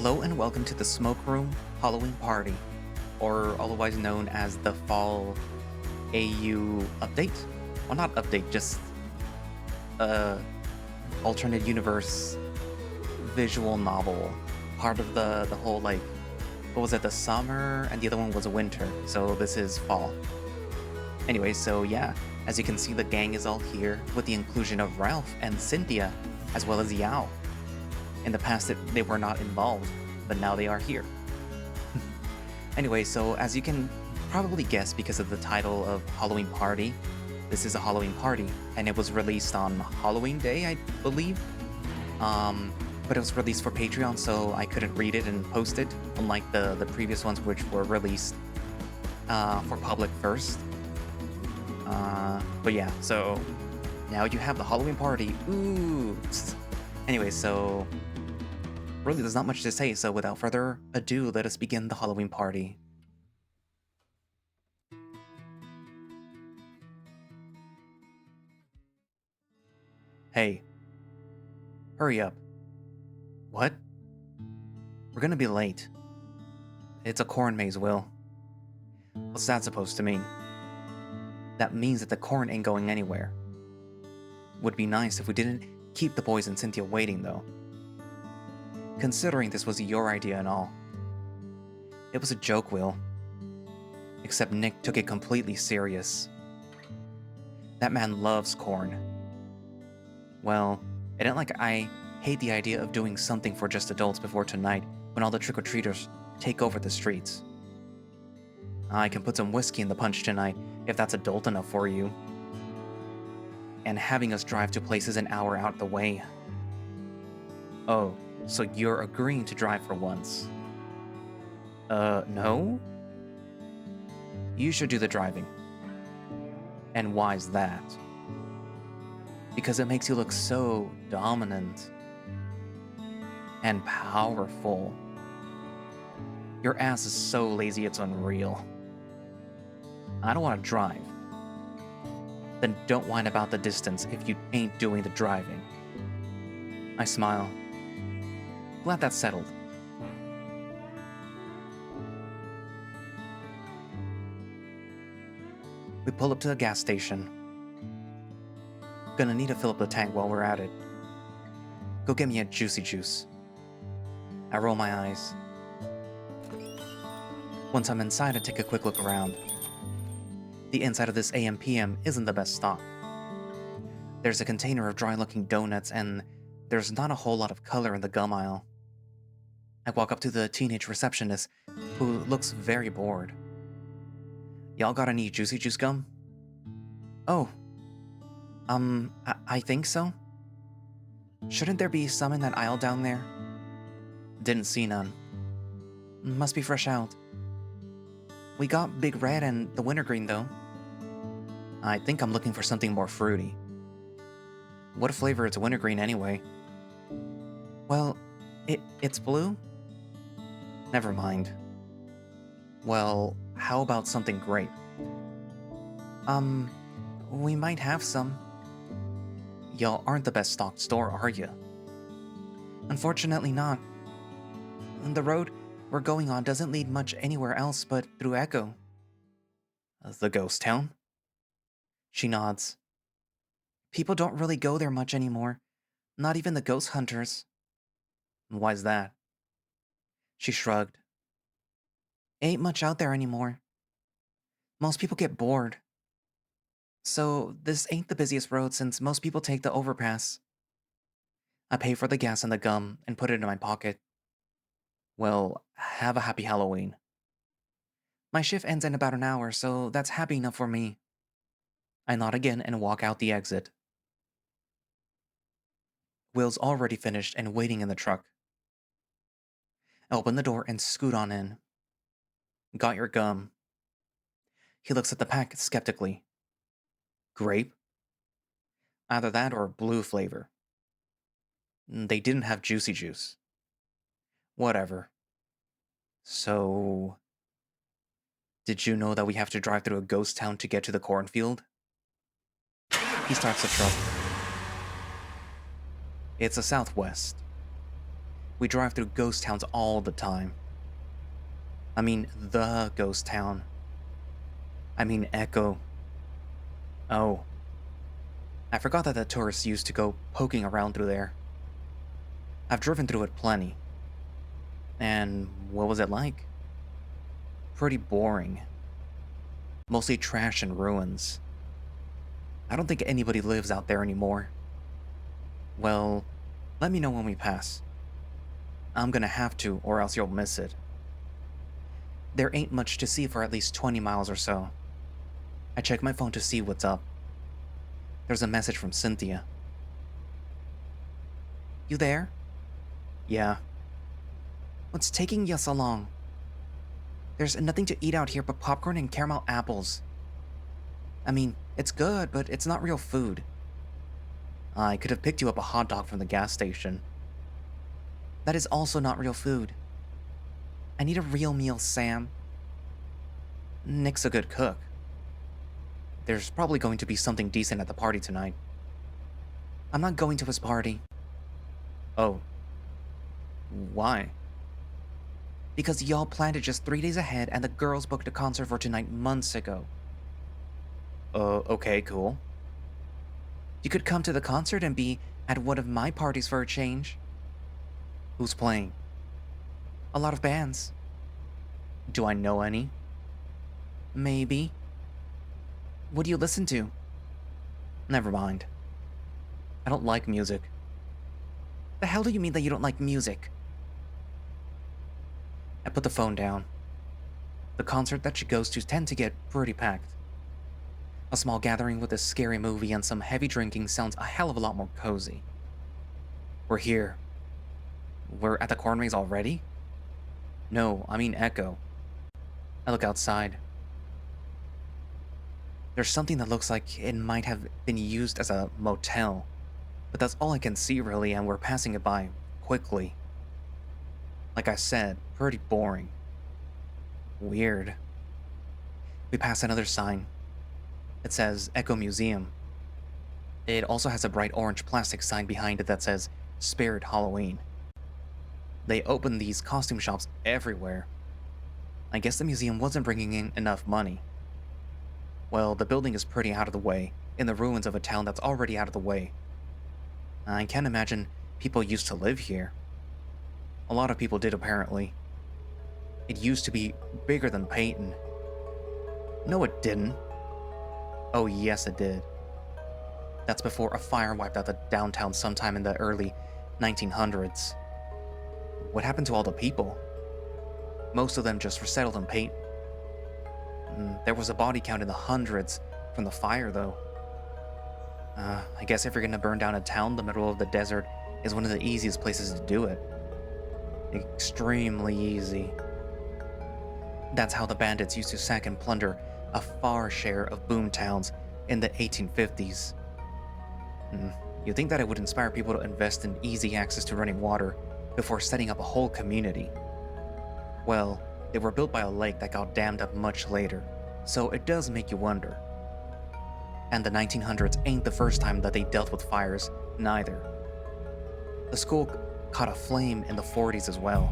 Hello and welcome to the Smoke Room Halloween Party, or otherwise known as the Fall AU update. Well, not update, just alternate universe visual novel. Part of the whole, like, what was it, the summer, and the other one was winter, so this is fall. Anyway, so yeah, as you can see, the gang is all here with the inclusion of Ralph and Cynthia, as well as Yao. In the past, they were not involved, but now they are here. Anyway, so as you can probably guess because of the title of Halloween Party, this is a Halloween party, and it was released on Halloween Day, I believe. But it was released for Patreon, so I couldn't read it and post it, unlike the previous ones which were released for public first. But yeah, so now you have the Halloween party. Ooh. Anyway, so really there's not much to say, so without further ado, let us begin the Halloween party. Hey. Hurry up. What? We're gonna be late. It's a corn maze, Will. What's that supposed to mean? That means that the corn ain't going anywhere. Would be nice if we didn't keep the boys and Cynthia waiting, though. Considering this was your idea and all. It was a joke, Will. Except Nick took it completely serious. That man loves corn. Well, it ain't like I hate the idea of doing something for just adults before tonight when all the trick-or-treaters take over the streets. I can put some whiskey in the punch tonight if that's adult enough for you. And having us drive to places an hour out the way. Oh, so you're agreeing to drive for once? No? You should do the driving. And why's that? Because it makes you look so dominant and powerful. Your ass is so lazy it's unreal. I don't want to drive. Then don't whine about the distance if you ain't doing the driving. I smile. Glad that's settled. We pull up to the gas station. Gonna need to fill up the tank while we're at it. Go get me a juicy juice. I roll my eyes. Once I'm inside, I take a quick look around. The inside of this AM/PM isn't the best stock. There's a container of dry-looking donuts, and there's not a whole lot of color in the gum aisle. I walk up to the teenage receptionist, who looks very bored. Y'all got any juicy juice gum? Oh. I think so. Shouldn't there be some in that aisle down there? Didn't see none. Must be fresh out. We got Big Red and the Wintergreen, though. I think I'm looking for something more fruity. What flavor is Wintergreen, anyway? Well, it's blue? Never mind. Well, how about something grape? We might have some. Y'all aren't the best stocked store, are you? Unfortunately not. The road we're going on doesn't lead much anywhere else but through Echo. The ghost town? She nods. People don't really go there much anymore. Not even the ghost hunters. Why's that? She shrugged. Ain't much out there anymore. Most people get bored. So this ain't the busiest road since most people take the overpass. I pay for the gas and the gum and put it in my pocket. Well, have a happy Halloween. My shift ends in about an hour, so that's happy enough for me. I nod again and walk out the exit. Will's already finished and waiting in the truck. I open the door and scoot on in. Got your gum. He looks at the pack skeptically. Grape? Either that or blue flavor. They didn't have juicy juice. Whatever. So, did you know that we have to drive through a ghost town to get to the cornfield? He starts the truck. It's a Southwest. We drive through ghost towns all the time. I mean, the ghost town. I mean, Echo. Oh, I forgot that the tourists used to go poking around through there. I've driven through it plenty. And what was it like? Pretty boring. Mostly trash and ruins. I don't think anybody lives out there anymore. Well, let me know when we pass. I'm gonna have to, or else you'll miss it. There ain't much to see for at least 20 miles or so. I check my phone to see what's up. There's a message from Cynthia. You there? Yeah. What's taking you so long? There's nothing to eat out here but popcorn and caramel apples. I mean, it's good, but it's not real food. I could have picked you up a hot dog from the gas station. That is also not real food. I need a real meal, Sam. Nick's a good cook. There's probably going to be something decent at the party tonight. I'm not going to his party. Oh. Why? Because y'all planned it just 3 days ahead and the girls booked a concert for tonight months ago. Okay, cool. You could come to the concert and be at one of my parties for a change. Who's playing? A lot of bands. Do I know any? Maybe. What do you listen to? Never mind. I don't like music. The hell do you mean that you don't like music? I put the phone down. The concert that she goes to tend to get pretty packed. A small gathering with a scary movie and some heavy drinking sounds a hell of a lot more cozy. We're here. We're at the corn maze already? No, I mean Echo. I look outside. There's something that looks like it might have been used as a motel, but that's all I can see really, and we're passing it by quickly. Like I said, pretty boring. Weird. We pass another sign. It says Echo Museum. It also has a bright orange plastic sign behind it that says Spirit Halloween. They open these costume shops everywhere. I guess the museum wasn't bringing in enough money. Well, the building is pretty out of the way, in the ruins of a town that's already out of the way. I can't imagine people used to live here. A lot of people did, apparently. It used to be bigger than Peyton. No, it didn't. Oh, yes, it did. That's before a fire wiped out the downtown sometime in the early 1900s. What happened to all the people? Most of them just resettled in Peyton. There was a body count in the hundreds from the fire, though. I guess if you're gonna burn down a town, the middle of the desert is one of the easiest places to do it. Extremely easy. That's how the bandits used to sack and plunder a far share of boom towns in the 1850s. You'd think that it would inspire people to invest in easy access to running water before setting up a whole community. Well, they were built by a lake that got dammed up much later, so it does make you wonder. And the 1900s ain't the first time that they dealt with fires, neither. The school caught a flame in the 40s as well.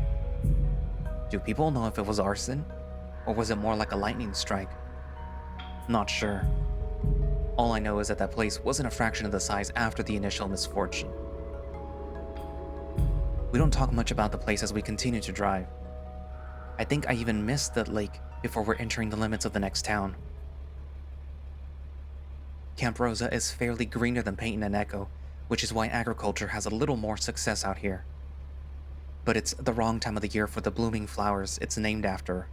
Do people know if it was arson, or was it more like a lightning strike? Not sure. All I know is that place wasn't a fraction of the size after the initial misfortune. We don't talk much about the place as we continue to drive. I think I even missed the lake before we're entering the limits of the next town. Camp Rosa is fairly greener than Peyton and Echo, which is why agriculture has a little more success out here. But it's the wrong time of the year for the blooming flowers it's named after.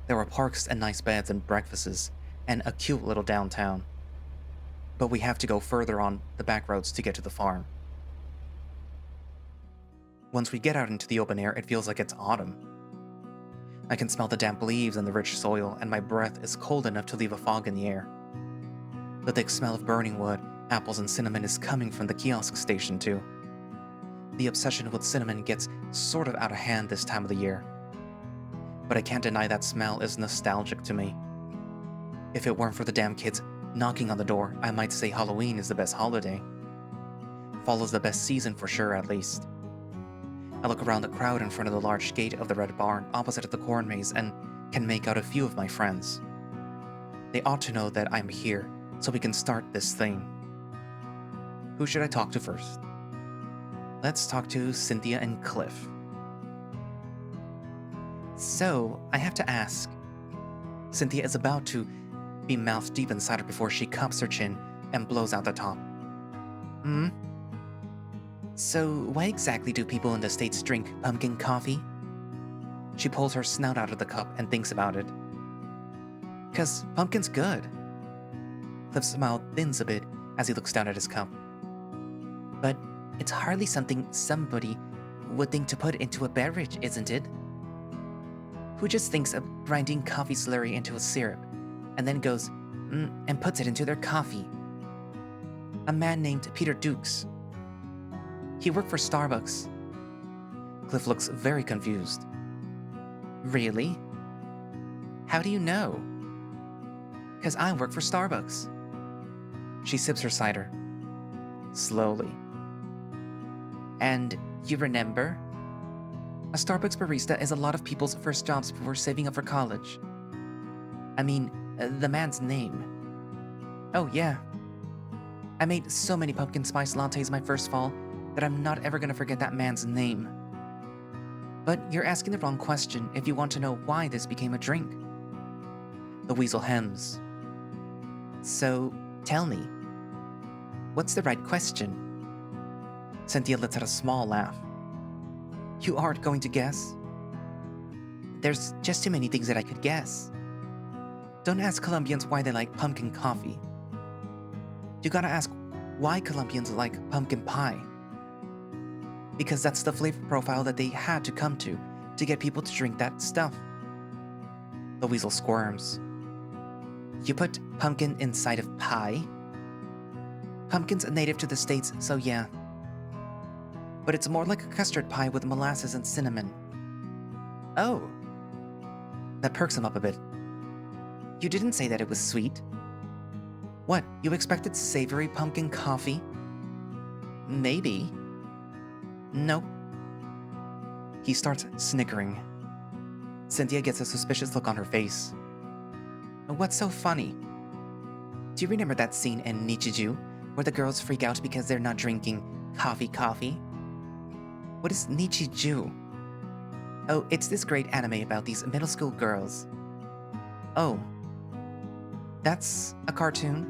There are parks and nice beds and breakfasts, and a cute little downtown. But we have to go further on the back roads to get to the farm. Once we get out into the open air, it feels like it's autumn. I can smell the damp leaves and the rich soil, and my breath is cold enough to leave a fog in the air. The thick smell of burning wood, apples, and cinnamon is coming from the kiosk station, too. The obsession with cinnamon gets sort of out of hand this time of the year. But I can't deny that smell is nostalgic to me. If it weren't for the damn kids knocking on the door, I might say Halloween is the best holiday. Fall is the best season for sure, at least. I look around the crowd in front of the large gate of the red barn opposite the corn maze and can make out a few of my friends. They ought to know that I'm here, so we can start this thing. Who should I talk to first? Let's talk to Cynthia and Cliff. So, I have to ask. Cynthia is about to be mouth deep inside her before she cups her chin and blows out the top. So, why exactly do people in the States drink pumpkin coffee? She pulls her snout out of the cup and thinks about it. 'Cause pumpkin's good. Cliff's smile thins a bit as he looks down at his cup. But it's hardly something somebody would think to put into a beverage, isn't it? Who just thinks of grinding coffee slurry into a syrup and then goes and puts it into their coffee? A man named Peter Dukes. He worked for Starbucks. Cliff looks very confused. Really? How do you know? 'Cause I work for Starbucks. She sips her cider. Slowly. And you remember? A Starbucks barista is a lot of people's first jobs before saving up for college. I mean, the man's name. Oh yeah. I made so many pumpkin spice lattes my first fall that I'm not ever gonna forget that man's name. But you're asking the wrong question if you want to know why this became a drink. The weasel hems. So, tell me, what's the right question? Cynthia lets out a small laugh. You aren't going to guess? There's just too many things that I could guess. Don't ask Colombians why they like pumpkin coffee. You gotta ask why Colombians like pumpkin pie. Because that's the flavor profile that they had to come to get people to drink that stuff. The weasel squirms. You put pumpkin inside of pie? Pumpkin's a native to the States, so yeah. But it's more like a custard pie with molasses and cinnamon. Oh. That perks him up a bit. You didn't say that it was sweet. What, you expected savory pumpkin coffee? Maybe. Nope. He starts snickering. Cynthia gets a suspicious look on her face. What's so funny? Do you remember that scene in Nichiju where the girls freak out because they're not drinking coffee? What is Nichiju? Oh, it's this great anime about these middle school girls. Oh. That's a cartoon?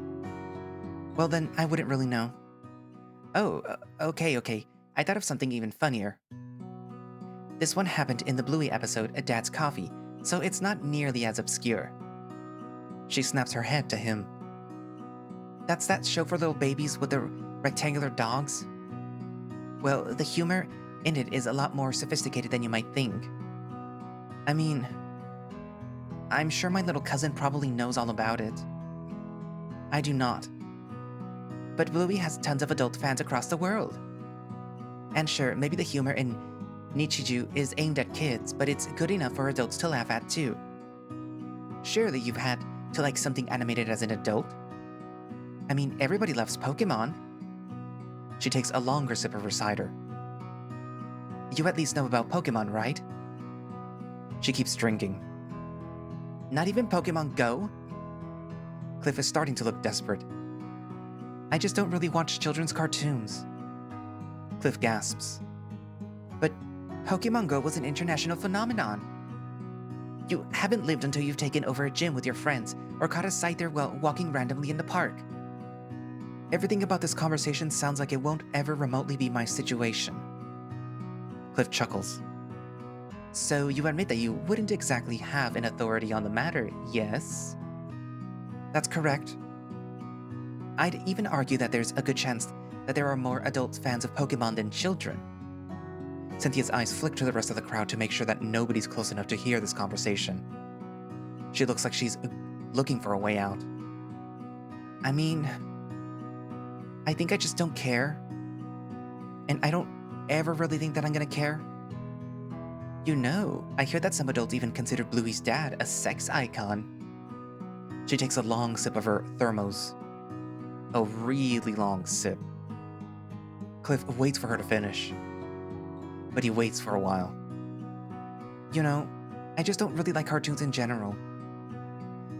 Well then, I wouldn't really know. Oh, okay. I thought of something even funnier. This one happened in the Bluey episode, A Dad's Coffee, so it's not nearly as obscure. She snaps her head to him. That's that show for little babies with the rectangular dogs? Well, the humor in it is a lot more sophisticated than you might think. I mean, I'm sure my little cousin probably knows all about it. I do not. But Bluey has tons of adult fans across the world. And sure, maybe the humor in Nichiju is aimed at kids, but it's good enough for adults to laugh at too. Surely you've had to like something animated as an adult? I mean, everybody loves Pokemon. She takes a longer sip of her cider. You at least know about Pokemon, right? She keeps drinking. Not even Pokemon Go? Cliff is starting to look desperate. I just don't really watch children's cartoons. Cliff gasps. But Pokemon Go was an international phenomenon. You haven't lived until you've taken over a gym with your friends or caught a sight there while walking randomly in the park. Everything about this conversation sounds like it won't ever remotely be my situation. Cliff chuckles. So you admit that you wouldn't exactly have an authority on the matter, yes? That's correct. I'd even argue that there's a good chance that there are more adult fans of Pokemon than children. Cynthia's eyes flick to the rest of the crowd to make sure that nobody's close enough to hear this conversation. She looks like she's looking for a way out. I mean, I think I just don't care. And I don't ever really think that I'm gonna care. You know, I hear that some adults even consider Bluey's dad a sex icon. She takes a long sip of her thermos. A really long sip. Cliff waits for her to finish. but he waits for a while. You know, I just don't really like cartoons in general.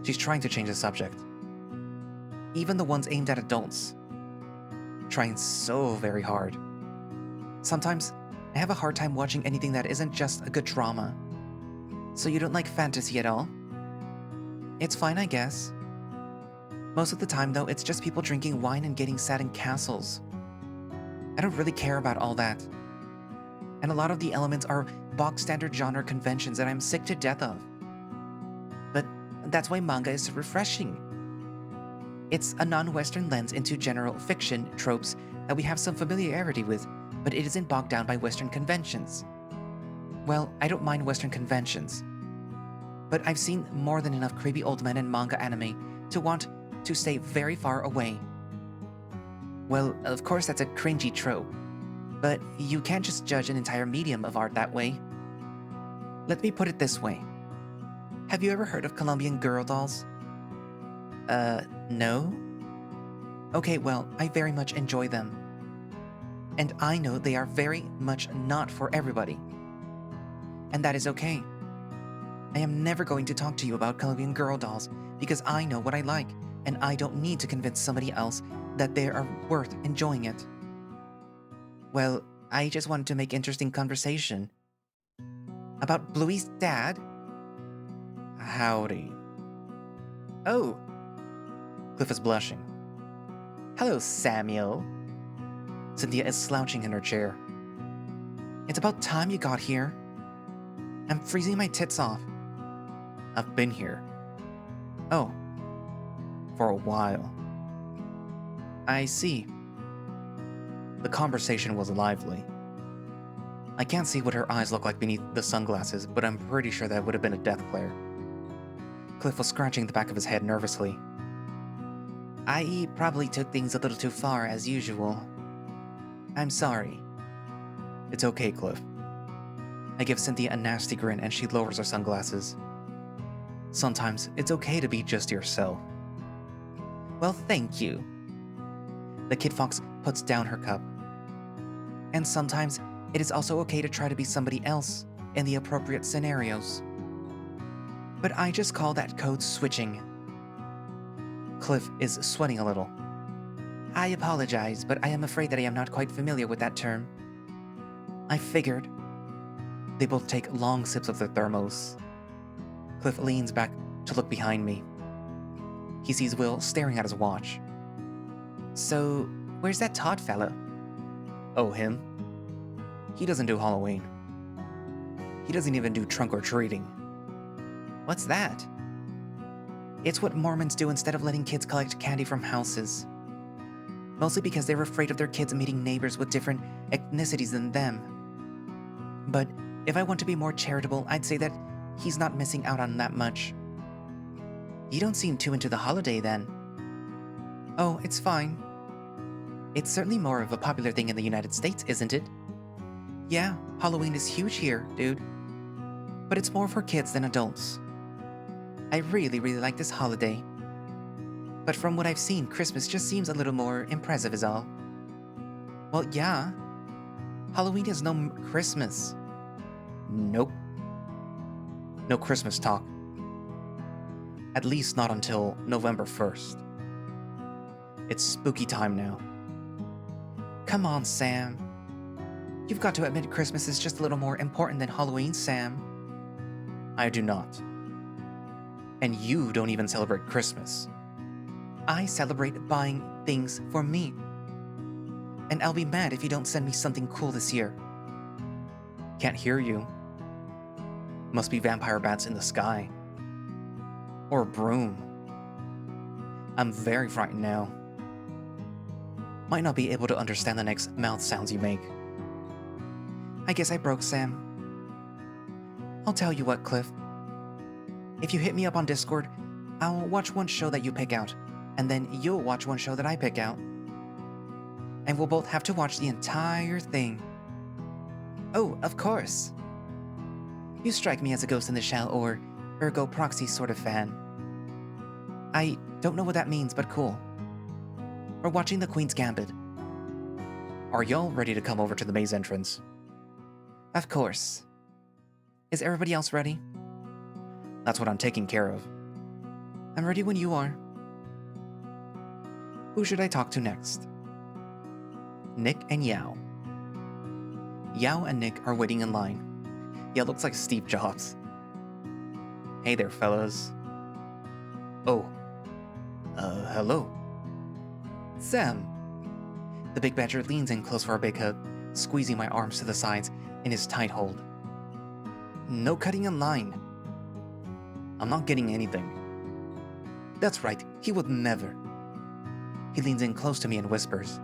She's trying to change the subject. Even the ones aimed at adults. Trying so very hard. Sometimes, I have a hard time watching anything that isn't just a good drama. So you don't like fantasy at all? It's fine, I guess. Most of the time, though, it's just people drinking wine and getting sad in castles. I don't really care about all that. And a lot of the elements are bog standard genre conventions that I'm sick to death of. But that's why manga is so refreshing. It's a non-Western lens into general fiction tropes that we have some familiarity with, but it isn't bogged down by Western conventions. Well, I don't mind Western conventions. But I've seen more than enough creepy old men in manga anime to want to stay very far away. Well, of course that's a cringy trope, but you can't just judge an entire medium of art that way. Let me put it this way. Have you ever heard of Colombian girl dolls? No? Okay, well, I very much enjoy them. And I know they are very much not for everybody. And that is okay. I am never going to talk to you about Colombian girl dolls because I know what I like, and I don't need to convince somebody else that they are worth enjoying it. Well, I just wanted to make interesting conversation. About Bluey's dad? Howdy. Oh. Cliff is blushing. Hello, Samuel. Cynthia is slouching in her chair. It's about time you got here. I'm freezing my tits off. I've been here. Oh. For a while. I see. The conversation was lively. I can't see what her eyes look like beneath the sunglasses, but I'm pretty sure that would have been a death glare. Cliff was scratching the back of his head nervously. I probably took things a little too far as usual. I'm sorry. It's okay, Cliff. I give Cynthia a nasty grin and she lowers her sunglasses. Sometimes it's okay to be just yourself. Well, thank you. The Kid Fox puts down her cup. And sometimes it is also okay to try to be somebody else in the appropriate scenarios. But I just call that code switching. Cliff is sweating a little. I apologize, but I am afraid that I am not quite familiar with that term. I figured. They both take long sips of their thermos. Cliff leans back to look behind me. He sees Will staring at his watch. So, where's that Todd fella? Oh, him? He doesn't do Halloween. He doesn't even do trunk or treating. What's that? It's what Mormons do instead of letting kids collect candy from houses. Mostly because they're afraid of their kids meeting neighbors with different ethnicities than them. But if I want to be more charitable, I'd say that he's not missing out on that much. You don't seem too into the holiday then. Oh, it's fine. It's certainly more of a popular thing in the United States, isn't it? Yeah, Halloween is huge here, dude. But it's more for kids than adults. I really like this holiday. But from what I've seen, Christmas just seems a little more impressive is all. Well, yeah. Halloween is no Christmas. Nope. No Christmas talk. At least not until November 1st. It's spooky time now. Come on, Sam. You've got to admit Christmas is just a little more important than Halloween, Sam. I do not. And you don't even celebrate Christmas. I celebrate buying things for me. And I'll be mad if you don't send me something cool this year. Can't hear you. Must be vampire bats in the sky. Or a broom. I'm very frightened now. Might not be able to understand the next mouth sounds you make. I guess I broke, Sam. I'll tell you what, Cliff. If you hit me up on Discord, I'll watch one show that you pick out, and then you'll watch one show that I pick out. And we'll both have to watch the entire thing. Oh, of course. You strike me as a Ghost in the Shell or Ergo Proxy sort of fan. I don't know what that means, but cool. We're watching The Queen's Gambit. Are y'all ready to come over to the maze entrance? Of course. Is everybody else ready? That's what I'm taking care of. I'm ready when you are. Who should I talk to next? Nik and Yao. Yao and Nik are waiting in line. Yeah, looks like Steve Jobs. Hey there, fellas. Oh. Hello. Sam. The big badger leans in close for a big hug, squeezing my arms to the sides in his tight hold. No cutting in line. I'm not getting anything. That's right, he would never. He leans in close to me and whispers,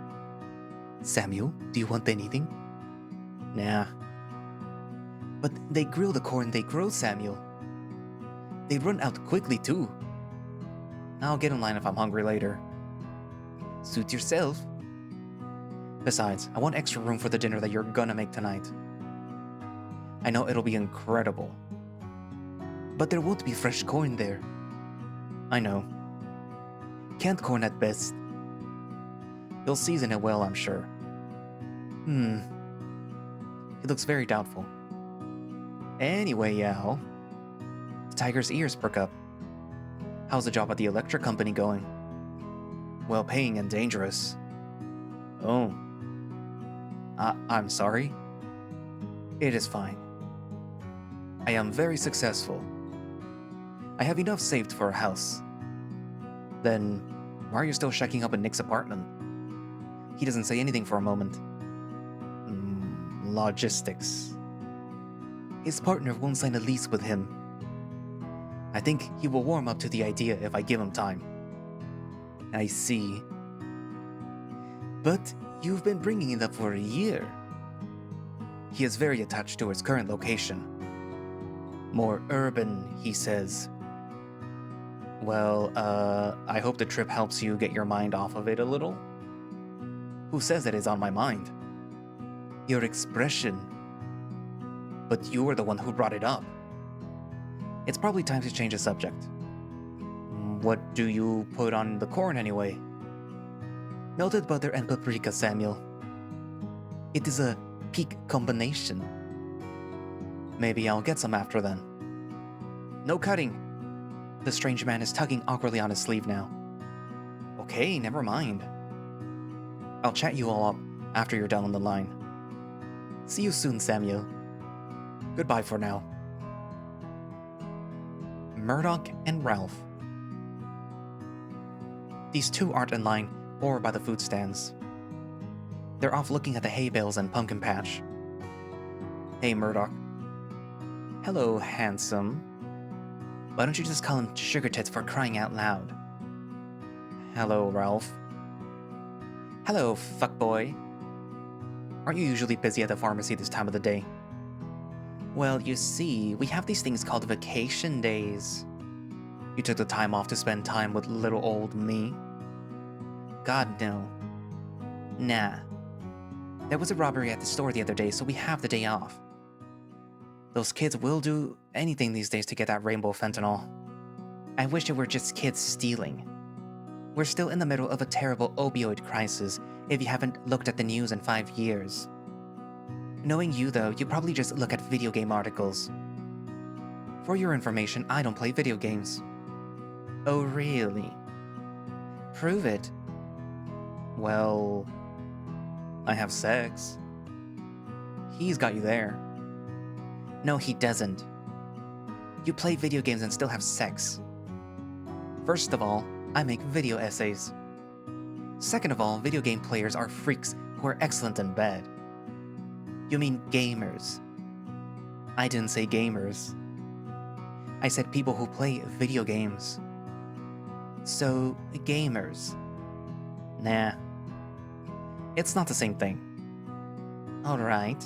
Samuel, do you want anything? Nah. But they grill the corn they grow, Samuel. They run out quickly too. I'll get in line if I'm hungry later. Suit yourself. Besides, I want extra room for the dinner that you're gonna make tonight. I know it'll be incredible. But there won't be fresh corn there. I know. Canned corn at best. You'll season it well, I'm sure. He looks very doubtful. Anyway, Yao. The tiger's ears perk up. How's the job at the electric company going? Well-paying and dangerous. Oh. I'm sorry. It is fine. I am very successful. I have enough saved for a house. Then, why are you still checking up in Nick's apartment? He doesn't say anything for a moment. Logistics. His partner won't sign a lease with him. I think he will warm up to the idea if I give him time. I see. But you've been bringing it up for a year. He is very attached to his current location. More urban, he says. Well, I hope the trip helps you get your mind off of it a little. Who says it is on my mind? Your expression. But you were the one who brought it up. It's probably time to change the subject. What do you put on the corn anyway? Melted butter and paprika, Samuel. It is a peak combination. Maybe I'll get some after then. No cutting. The strange man is tugging awkwardly on his sleeve now. Okay, never mind. I'll chat you all up after you're done on the line. See you soon, Samuel. Goodbye for now. Murdoch and Ralph. These two aren't in line or by the food stands. They're off looking at the hay bales and pumpkin patch. Hey, Murdoch. Hello, handsome. Why don't you just call him Sugar Tits for crying out loud? Hello, Ralph. Hello, fuckboy. Aren't you usually busy at the pharmacy this time of the day? Well, you see, we have these things called vacation days. You took the time off to spend time with little old me? God, no. Nah. There was a robbery at the store the other day, so we have the day off. Those kids will do anything these days to get that rainbow fentanyl. I wish it were just kids stealing. We're still in the middle of a terrible opioid crisis if you haven't looked at the news in 5 years. Knowing you though, you probably just look at video game articles. For your information, I don't play video games. Oh really? Prove it. Well, I have sex. He's got you there. No, he doesn't. You play video games and still have sex. First of all, I make video essays. Second of all, video game players are freaks who are excellent in bed. You mean gamers. I didn't say gamers. I said people who play video games. So, gamers. Nah. It's not the same thing. Alright.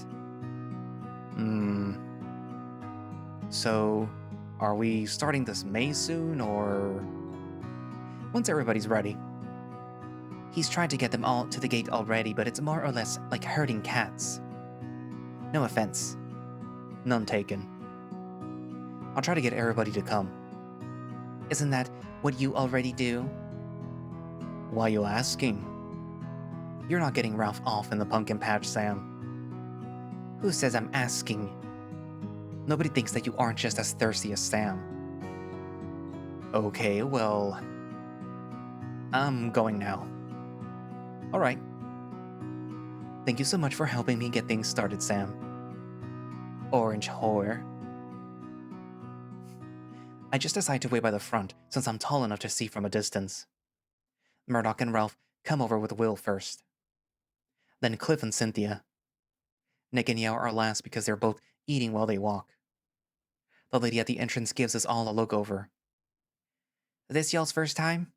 So, are we starting this Maize soon, or... Once everybody's ready. He's tried to get them all to the gate already, but it's more or less like herding cats. No offense. None taken. I'll try to get everybody to come. Isn't that what you already do? Why you asking? You're not getting Ralph off in the pumpkin patch, Sam. Who says I'm asking? Nobody thinks that you aren't just as thirsty as Sam. Okay, well... I'm going now. Alright. Thank you so much for helping me get things started, Sam. Orange whore. I just decide to wait by the front, since I'm tall enough to see from a distance. Murdoch and Ralph come over with Will first. Then Cliff and Cynthia. Nik and Yao are last because they're both eating while they walk. The lady at the entrance gives us all a look over. This y'all's first time?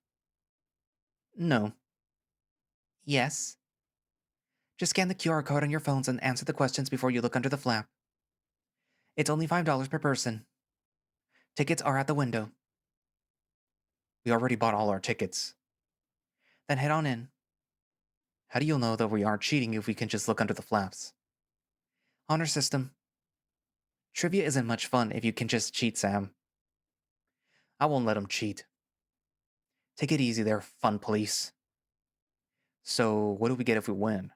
No. Yes. Just scan the QR code on your phones and answer the questions before you look under the flap. It's only $5 per person. Tickets are at the window. We already bought all our tickets. Then head on in. How do you know that we aren't cheating if we can just look under the flaps? Honor system. Trivia isn't much fun if you can just cheat, Sam. I won't let him cheat. Take it easy there, fun police. So, what do we get if we win?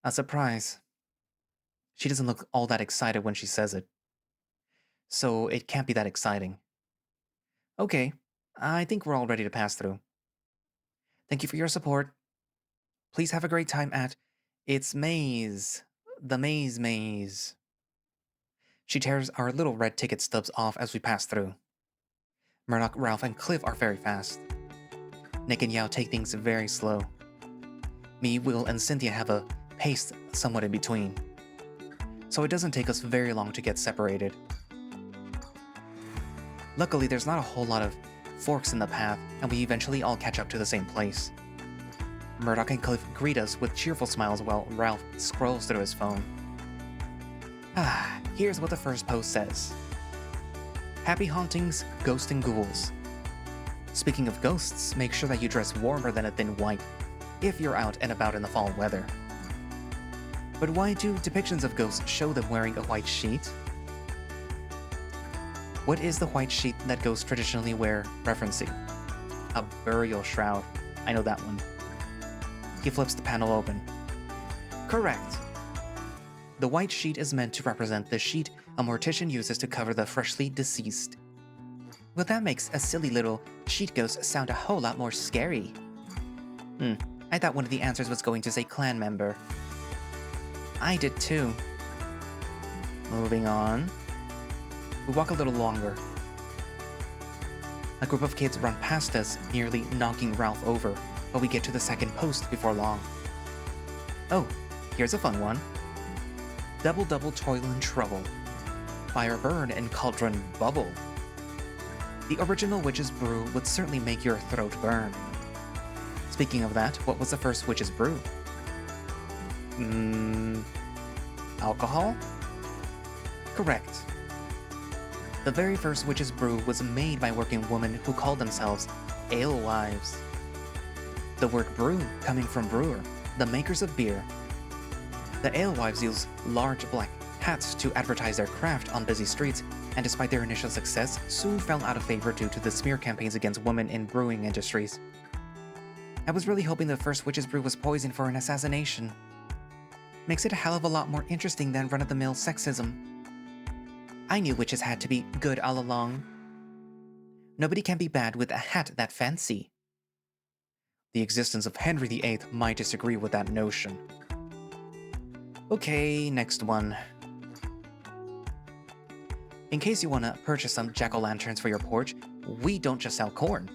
A surprise. She doesn't look all that excited when she says it. So, it can't be that exciting. Okay, I think we're all ready to pass through. Thank you for your support. Please have a great time at It's Maize. The Maize. She tears our little red ticket stubs off as we pass through. Murdoch, Ralph, and Cliff are very fast. Nik and Yao take things very slow. Me, Will, and Cynthia have a pace somewhat in between. So it doesn't take us very long to get separated. Luckily, there's not a whole lot of forks in the path, and we eventually all catch up to the same place. Murdoch and Cliff greet us with cheerful smiles while Ralph scrolls through his phone. Here's what the first post says. Happy hauntings, ghosts and ghouls. Speaking of ghosts, make sure that you dress warmer than a thin white if you're out and about in the fall weather. But why do depictions of ghosts show them wearing a white sheet? What is the white sheet that ghosts traditionally wear referencing? A burial shroud. I know that one. He flips the panel open. Correct. The white sheet is meant to represent the sheet a mortician uses to cover the freshly deceased. Well, that makes a silly little sheet ghost sound a whole lot more scary. I thought one of the answers was going to say clan member. I did too. Moving on. We walk a little longer. A group of kids run past us, nearly knocking Ralph over, but we get to the second post before long. Oh, here's a fun one. Double toil and trouble. Fire burn and cauldron bubble. The original witch's brew would certainly make your throat burn. Speaking of that, what was the first witch's brew? Alcohol? Correct. The very first witch's brew was made by working women who called themselves alewives. The word brew coming from brewer, the makers of beer. The alewives use large black hats to advertise their craft on busy streets, and despite their initial success, soon fell out of favor due to the smear campaigns against women in brewing industries. I was really hoping the first witch's brew was poisoned for an assassination. Makes it a hell of a lot more interesting than run-of-the-mill sexism. I knew witches had to be good all along. Nobody can be bad with a hat that fancy. The existence of Henry VIII might disagree with that notion. Okay, next one. In case you want to purchase some jack-o'-lanterns for your porch, we don't just sell corn.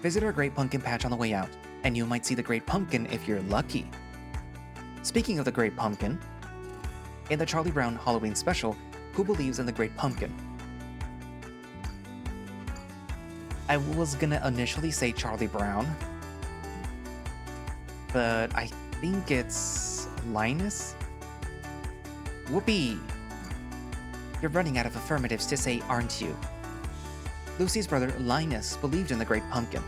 Visit our Great Pumpkin Patch on the way out, and you might see the Great Pumpkin if you're lucky. Speaking of the Great Pumpkin, in the Charlie Brown Halloween special, who believes in the Great Pumpkin? I was gonna initially say Charlie Brown, but I think it's Linus? Whoopee! You're running out of affirmatives to say, aren't you? Lucy's brother Linus believed in the Great Pumpkin.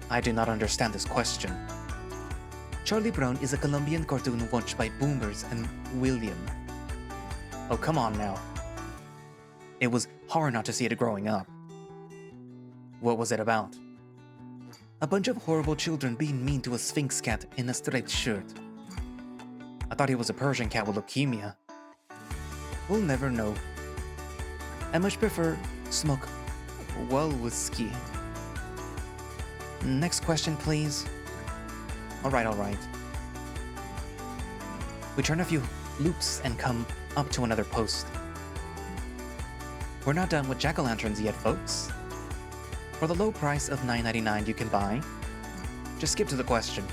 I do not understand this question. Charlie Brown is a Colombian cartoon watched by boomers and William. Oh, come on now. It was hard not to see it growing up. What was it about? A bunch of horrible children being mean to a Sphinx cat in a striped shirt. I thought he was a Persian cat with leukemia. We'll never know. I much prefer smoke well whiskey. Next question, please. Alright. We turn a few loops and come up to another post. We're not done with jack-o'-lanterns yet, folks. For the low price of $9.99 you can buy, just skip to the question.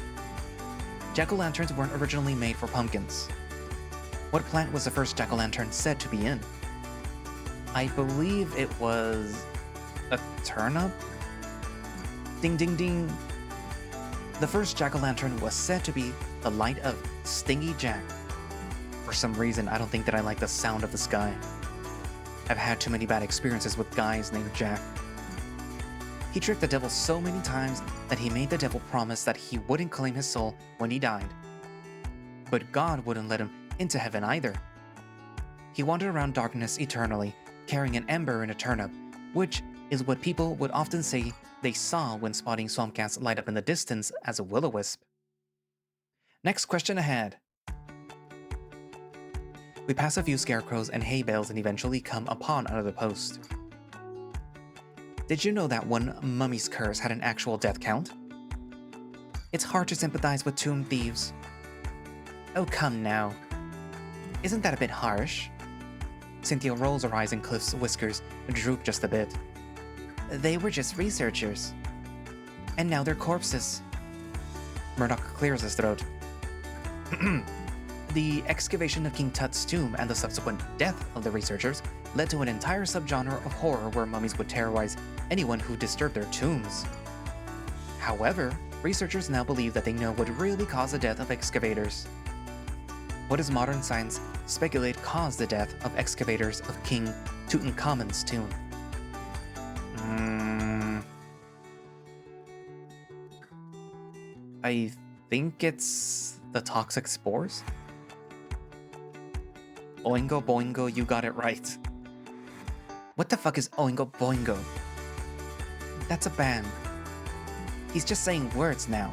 Jack-o'-lanterns weren't originally made for pumpkins. What plant was the first jack-o'-lantern said to be in? I believe it was a turnip? Ding ding ding. The first jack-o'-lantern was said to be the light of Stingy Jack. For some reason, I don't think that I like the sound of this guy. I've had too many bad experiences with guys named Jack. He tricked the devil so many times that he made the devil promise that he wouldn't claim his soul when he died. But God wouldn't let him into heaven either. He wandered around darkness eternally, carrying an ember and a turnip, which is what people would often say they saw when spotting swamp cats light up in the distance as a will-o'-wisp. Next question ahead. We pass a few scarecrows and hay bales and eventually come upon another post. Did you know that one mummy's curse had an actual death count? It's hard to sympathize with tomb thieves. Oh, come now. Isn't that a bit harsh? Cynthia rolls her eyes and Cliff's whiskers droop just a bit. They were just researchers. And now they're corpses. Murdoch clears his throat. The excavation of King Tut's tomb and the subsequent death of the researchers led to an entire subgenre of horror where mummies would terrorize anyone who disturbed their tombs. However, researchers now believe that they know what really caused the death of excavators. What does modern science speculate caused the death of excavators of King Tutankhamun's tomb? I think it's the toxic spores? Oingo Boingo, you got it right. What the fuck is Oingo Boingo? That's a band. He's just saying words now.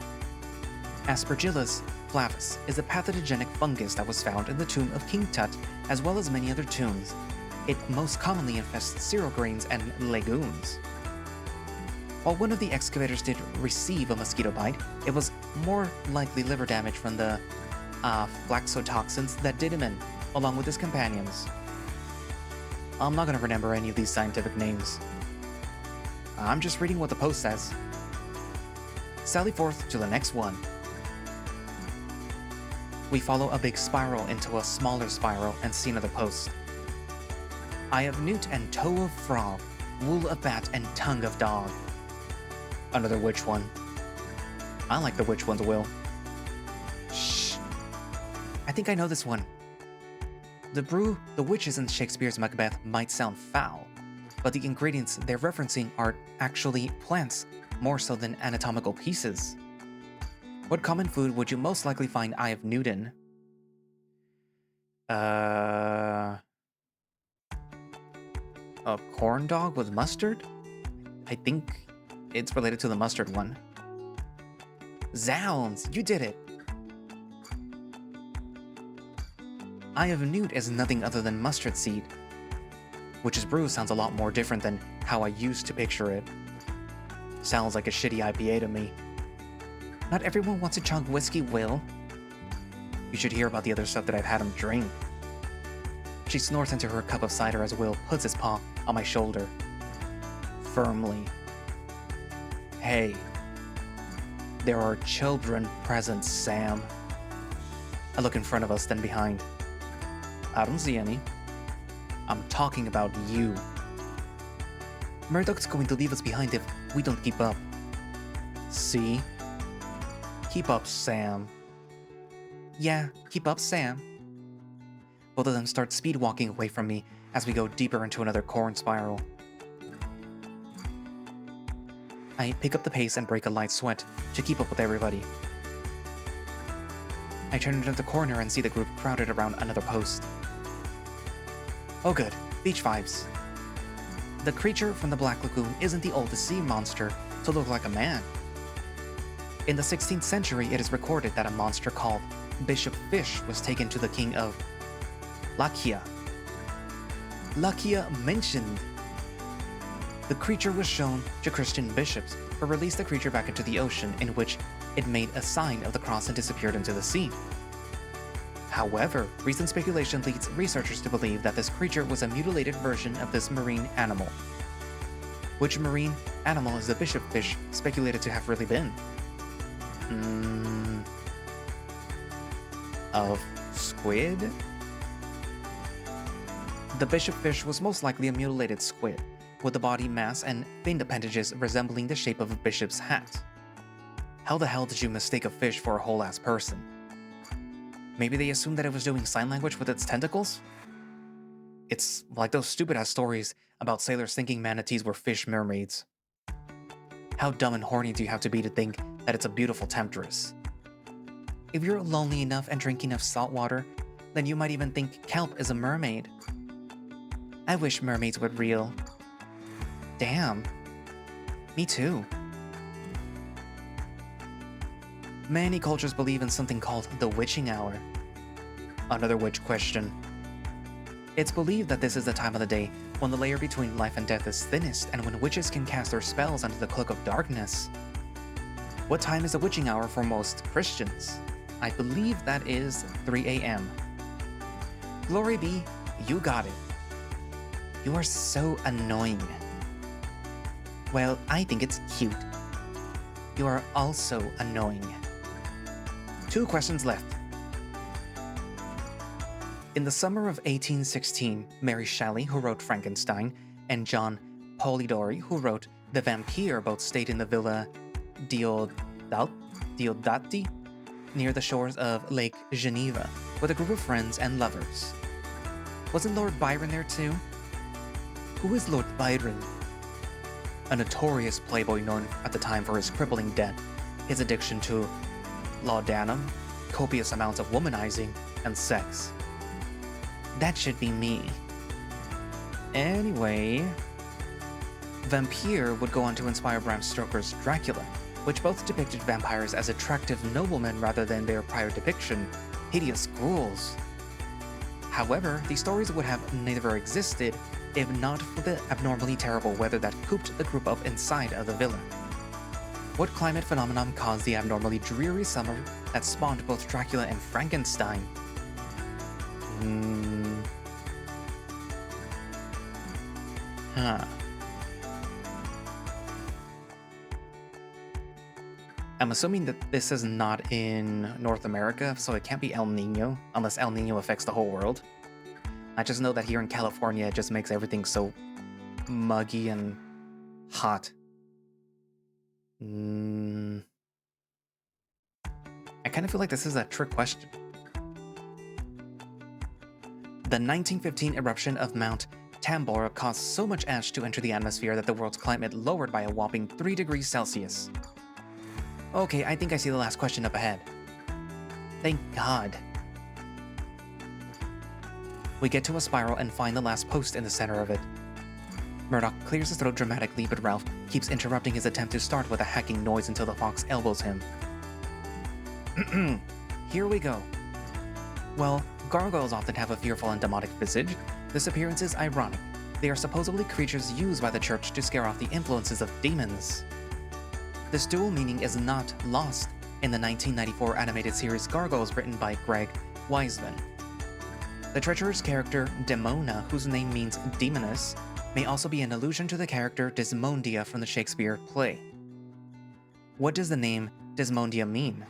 Aspergillus flavus is a pathogenic fungus that was found in the tomb of King Tut, as well as many other tombs. It most commonly infests cereal grains and legumes. While one of the excavators did receive a mosquito bite, it was more likely liver damage from the flaxotoxins that did him in, along with his companions. I'm not gonna remember any of these scientific names. I'm just reading what the post says. Sally forth to the next one. We follow a big spiral into a smaller spiral and see another post. Eye of newt and toe of frog, wool of bat and tongue of dog. Another witch one. I like the witch ones, Will. Shh. I think I know this one. The brew the witches in Shakespeare's Macbeth might sound foul, but the ingredients they're referencing are actually plants, more so than anatomical pieces. What common food would you most likely find Eye of Newt in? A corn dog with mustard? I think it's related to the mustard one. Zounds, you did it! Eye of Newt is nothing other than mustard seed. Witch's Brew sounds a lot more different than how I used to picture it. Sounds like a shitty IPA to me. Not everyone wants to chug whiskey, Will. You should hear about the other stuff that I've had him drink. She snorts into her cup of cider as Will puts his paw on my shoulder. Firmly. Hey. There are children present, Sam. I look in front of us, then behind. I don't see any. I'm talking about you. Murdoch's going to leave us behind if we don't keep up. See? Keep up, Sam. Yeah, keep up, Sam. Both of them start speed walking away from me as we go deeper into another corn spiral. I pick up the pace and break a light sweat to keep up with everybody. I turn into the corner and see the group crowded around another post. Oh good, beach vibes. The creature from the Black Lagoon isn't the oldest sea monster to look like a man. In the 16th century, it is recorded that a monster called Bishop Fish was taken to the king of Lakia. Lakia mentioned. The creature was shown to Christian bishops, who released the creature back into the ocean, in which it made a sign of the cross and disappeared into the sea. However, recent speculation leads researchers to believe that this creature was a mutilated version of this marine animal. Which marine animal is the bishop fish speculated to have really been? Of squid? The bishop fish was most likely a mutilated squid, with the body mass and finned appendages resembling the shape of a bishop's hat. How the hell did you mistake a fish for a whole-ass person? Maybe they assumed that it was doing sign language with its tentacles? It's like those stupid-ass stories about sailors thinking manatees were fish mermaids. How dumb and horny do you have to be to think that it's a beautiful temptress? If you're lonely enough and drink enough salt water, then you might even think kelp is a mermaid. I wish mermaids were real. Damn. Me too. Many cultures believe in something called the witching hour. Another witch question. It's believed that this is the time of the day when the layer between life and death is thinnest and when witches can cast their spells under the cloak of darkness. What time is the witching hour for most Christians? I believe that is 3 a.m. Glory be, you got it. You are so annoying. Well, I think it's cute. You are also annoying. 2 questions left. In the summer of 1816, Mary Shelley, who wrote Frankenstein, and John Polidori, who wrote The Vampire, both stayed in the Villa Diodati near the shores of Lake Geneva with a group of friends and lovers. Wasn't Lord Byron there too? Who is Lord Byron? A notorious playboy known at the time for his crippling debt, his addiction to laudanum, copious amounts of womanizing, and sex. That should be me. Anyway, Vampire would go on to inspire Bram Stoker's Dracula, which both depicted vampires as attractive noblemen rather than their prior depiction, hideous ghouls. However, these stories would have never existed if not for the abnormally terrible weather that cooped the group up inside of the villa. What climate phenomenon caused the abnormally dreary summer that spawned both Dracula and Frankenstein? I'm assuming that this is not in North America, so it can't be El Nino, unless El Nino affects the whole world. I just know that here in California, it just makes everything so muggy and hot. I kind of feel like this is a trick question. The 1915 eruption of Mount Tambora caused so much ash to enter the atmosphere that the world's climate lowered by a whopping 3 degrees Celsius. Okay, I think I see the last question up ahead. Thank God. We get to a spiral and find the last post in the center of it. Murdoch clears his throat dramatically, but Ralph keeps interrupting his attempt to start with a hacking noise until the fox elbows him. Here we go. Well, gargoyles often have a fearful and demonic visage. This appearance is ironic. They are supposedly creatures used by the church to scare off the influences of demons. This dual meaning is not lost in the 1994 animated series Gargoyles written by Greg Weisman. The treacherous character Demona, whose name means demoness, may also be an allusion to the character Desmondia from the Shakespeare play. What does the name Desmondia mean?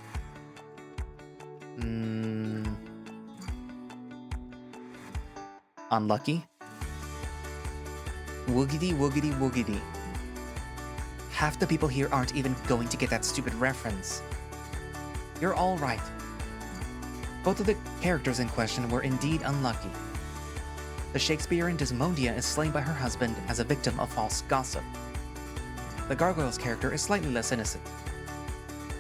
Unlucky? Woogity woogity woogity. Half the people here aren't even going to get that stupid reference. You're all right. Both of the characters in question were indeed unlucky. The Shakespearean Desmondia is slain by her husband as a victim of false gossip. The Gargoyles character is slightly less innocent,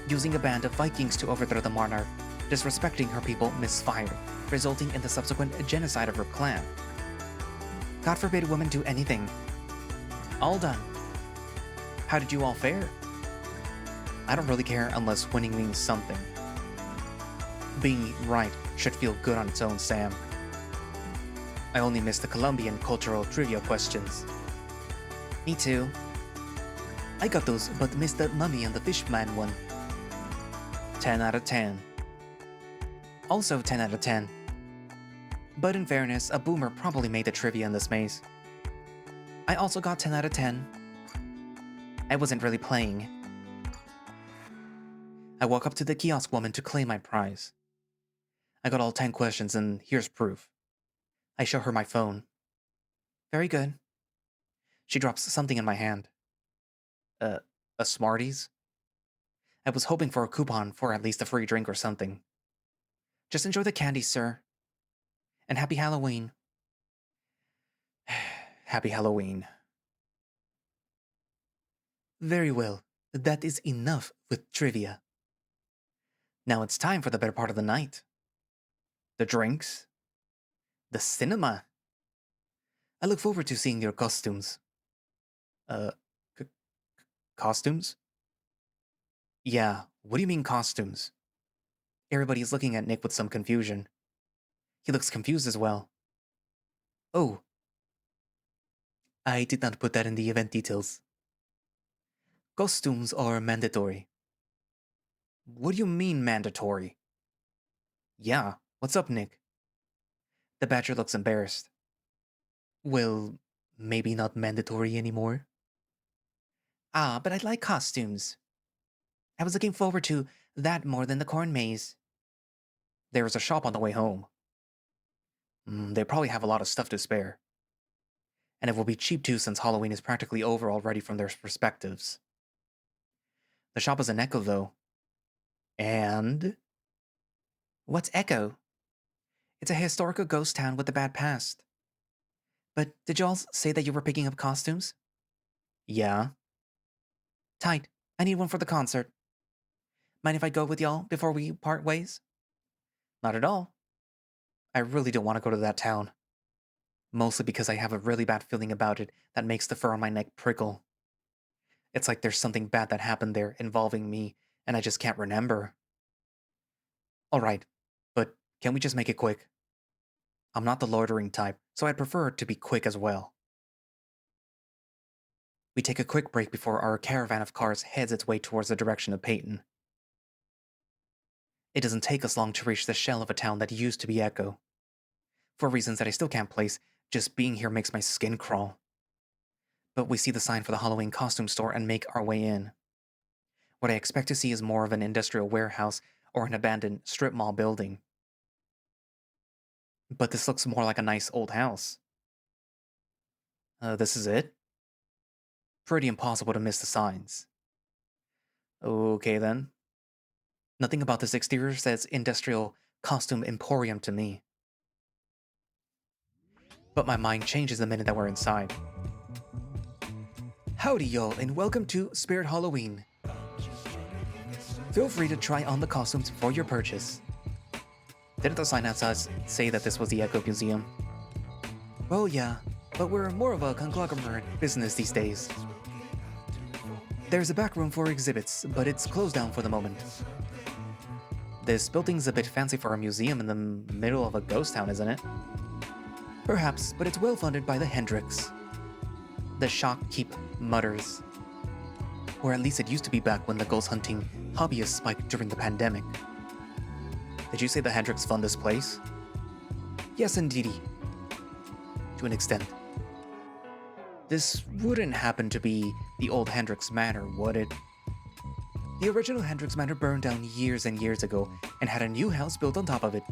using a band of Vikings to overthrow the monarch, disrespecting her people misfired, resulting in the subsequent genocide of her clan. God forbid women do anything. All done. How did you all fare? I don't really care unless winning means something. Being right should feel good on its own, Sam. I only missed the Colombian cultural trivia questions. Me too. I got those, but missed the mummy and the fishman one. 10 out of 10. Also 10 out of 10. But in fairness, a boomer probably made the trivia in this maze. I also got 10 out of 10. I wasn't really playing. I walk up to the kiosk woman to claim my prize. I got all 10 questions and here's proof. I show her my phone. Very good. She drops something in my hand. A Smarties? I was hoping for a coupon for at least a free drink or something. Just enjoy the candy, sir. And happy Halloween. Happy Halloween. Very well, that is enough with trivia. Now it's time for the better part of the night. The drinks. The cinema. I look forward to seeing your costumes. Costumes? Yeah, what do you mean costumes? Everybody is looking at Nick with some confusion. He looks confused as well. Oh. I did not put that in the event details. Costumes are mandatory. What do you mean mandatory? Yeah, what's up, Nick? The Badger looks embarrassed. Well, maybe not mandatory anymore. Ah, but I like costumes. I was looking forward to that more than the corn maze. There was a shop on the way home. They probably have a lot of stuff to spare. And it will be cheap too since Halloween is practically over already from their perspectives. The shop is in Echo though. And? What's Echo? It's a historical ghost town with a bad past. But did y'all say that you were picking up costumes? Yeah. Tight. I need one for the concert. Mind if I go with y'all before we part ways? Not at all. I really don't want to go to that town. Mostly because I have a really bad feeling about it that makes the fur on my neck prickle. It's like there's something bad that happened there involving me, and I just can't remember. Alright, but can we just make it quick? I'm not the loitering type, so I'd prefer it to be quick as well. We take a quick break before our caravan of cars heads its way towards the direction of Peyton. It doesn't take us long to reach the shell of a town that used to be Echo. For reasons that I still can't place, just being here makes my skin crawl. But we see the sign for the Halloween costume store and make our way in. What I expect to see is more of an industrial warehouse or an abandoned strip mall building. But this looks more like a nice old house. This is it? Pretty impossible to miss the signs. Okay then. Nothing about this exterior says industrial costume emporium to me. But my mind changes the minute that we're inside. Howdy y'all, and welcome to Spirit Halloween. Feel free to try on the costumes for your purchase. Didn't the sign outside say that this was the Echo Museum? Well, yeah, but we're more of a conglomerate business these days. There's a back room for exhibits, but it's closed down for the moment. This building's a bit fancy for a museum in the middle of a ghost town, isn't it? Perhaps, but it's well funded by the Hendricks. The shopkeep mutters. Or at least it used to be back when the ghost hunting hobbyist spiked during the pandemic. Did you say the Hendricks fund this place? Yes, indeedy. To an extent. This wouldn't happen to be the old Hendricks Manor, would it? The original Hendricks Manor burned down years and years ago and had a new house built on top of it.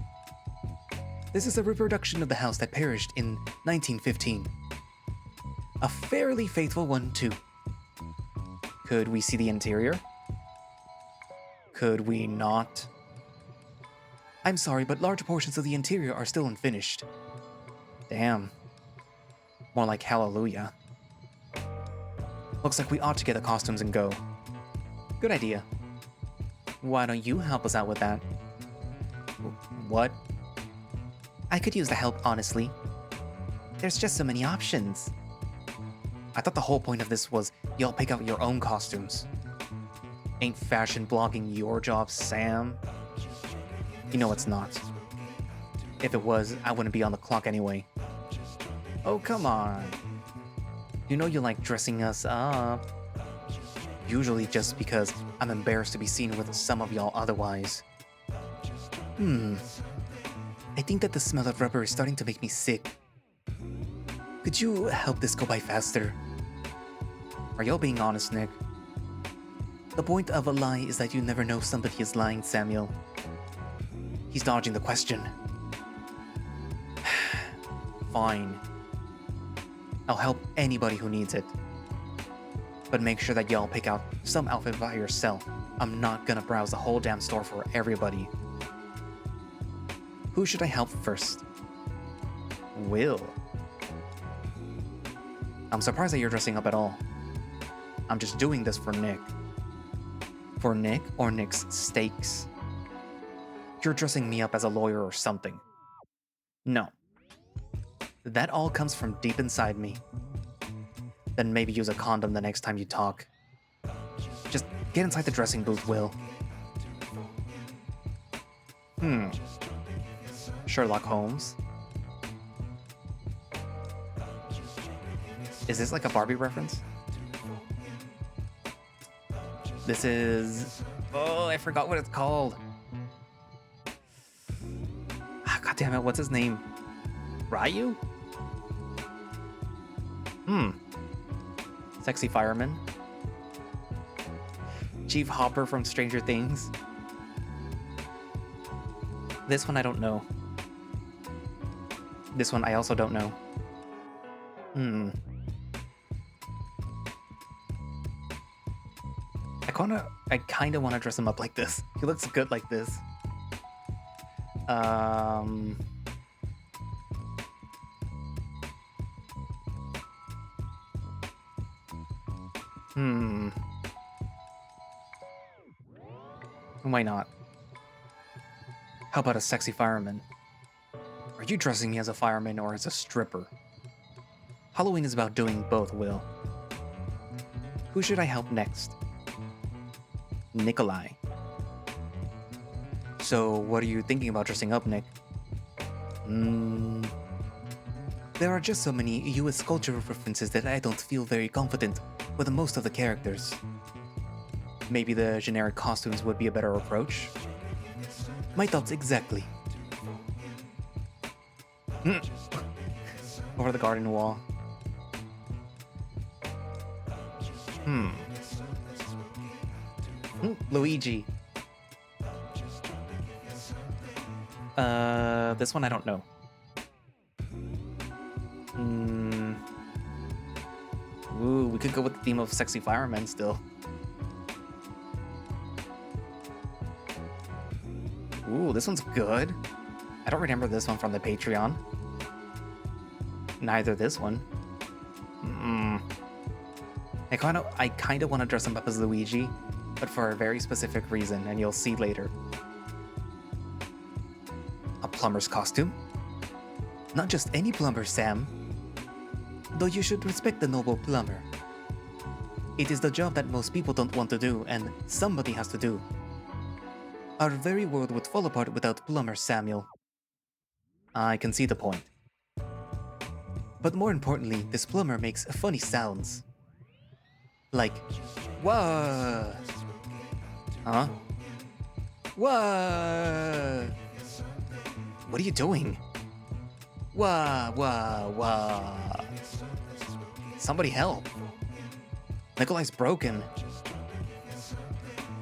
This is a reproduction of the house that perished in 1915. A fairly faithful one, too. Could we see the interior? Could we not? I'm sorry, but large portions of the interior are still unfinished. Damn. More like hallelujah. Looks like we ought to get the costumes and go. Good idea. Why don't you help us out with that? What? I could use the help, honestly. There's just so many options. I thought the whole point of this was y'all pick out your own costumes. Ain't fashion blogging your job, Sam? You know it's not. If it was, I wouldn't be on the clock anyway. Oh, come on. You know you like dressing us up. Usually just because I'm embarrassed to be seen with some of y'all otherwise. I think that the smell of rubber is starting to make me sick. Could you help this go by faster? Are y'all being honest, Nick? The point of a lie is that you never know somebody is lying, Samuel. He's dodging the question. Fine. I'll help anybody who needs it. But make sure that y'all pick out some outfit by yourself. I'm not gonna browse the whole damn store for everybody. Who should I help first? Will. I'm surprised that you're dressing up at all. I'm just doing this for Nick. For Nick or Nick's stakes? You're dressing me up as a lawyer or something. No. That all comes from deep inside me. Then maybe use a condom the next time you talk. Just get inside the dressing booth, Will. Sherlock Holmes? Is this like a Barbie reference? This is... Oh, I forgot what it's called. God damn it, what's his name? Ryu? Sexy fireman? Chief Hopper from Stranger Things? This one I don't know. This one I also don't know. I kinda wanna dress him up like this. He looks good like this. Why not? How about a sexy fireman? Are you dressing me as a fireman or as a stripper? Halloween is about doing both, Will. Who should I help next? Nikolai. So, what are you thinking about dressing up, Nick? There are just so many US cultural references that I don't feel very confident with most of the characters. Maybe the generic costumes would be a better approach? My thoughts exactly. Over the garden wall. Luigi. This one I don't know. Ooh, we could go with the theme of sexy firemen still. Ooh, this one's good. I don't remember this one from the Patreon. Neither this one. I kind of want to dress him up as Luigi, but for a very specific reason, and you'll see later. A plumber's costume? Not just any plumber, Sam. Though you should respect the noble plumber. It is the job that most people don't want to do, and somebody has to do. Our very world would fall apart without plumber Samuel. I can see the point. But more importantly, this plumber makes funny sounds. Like, wah! Huh? Wah! What are you doing? Wah, wah, wah. Somebody help. Nikolai's broken.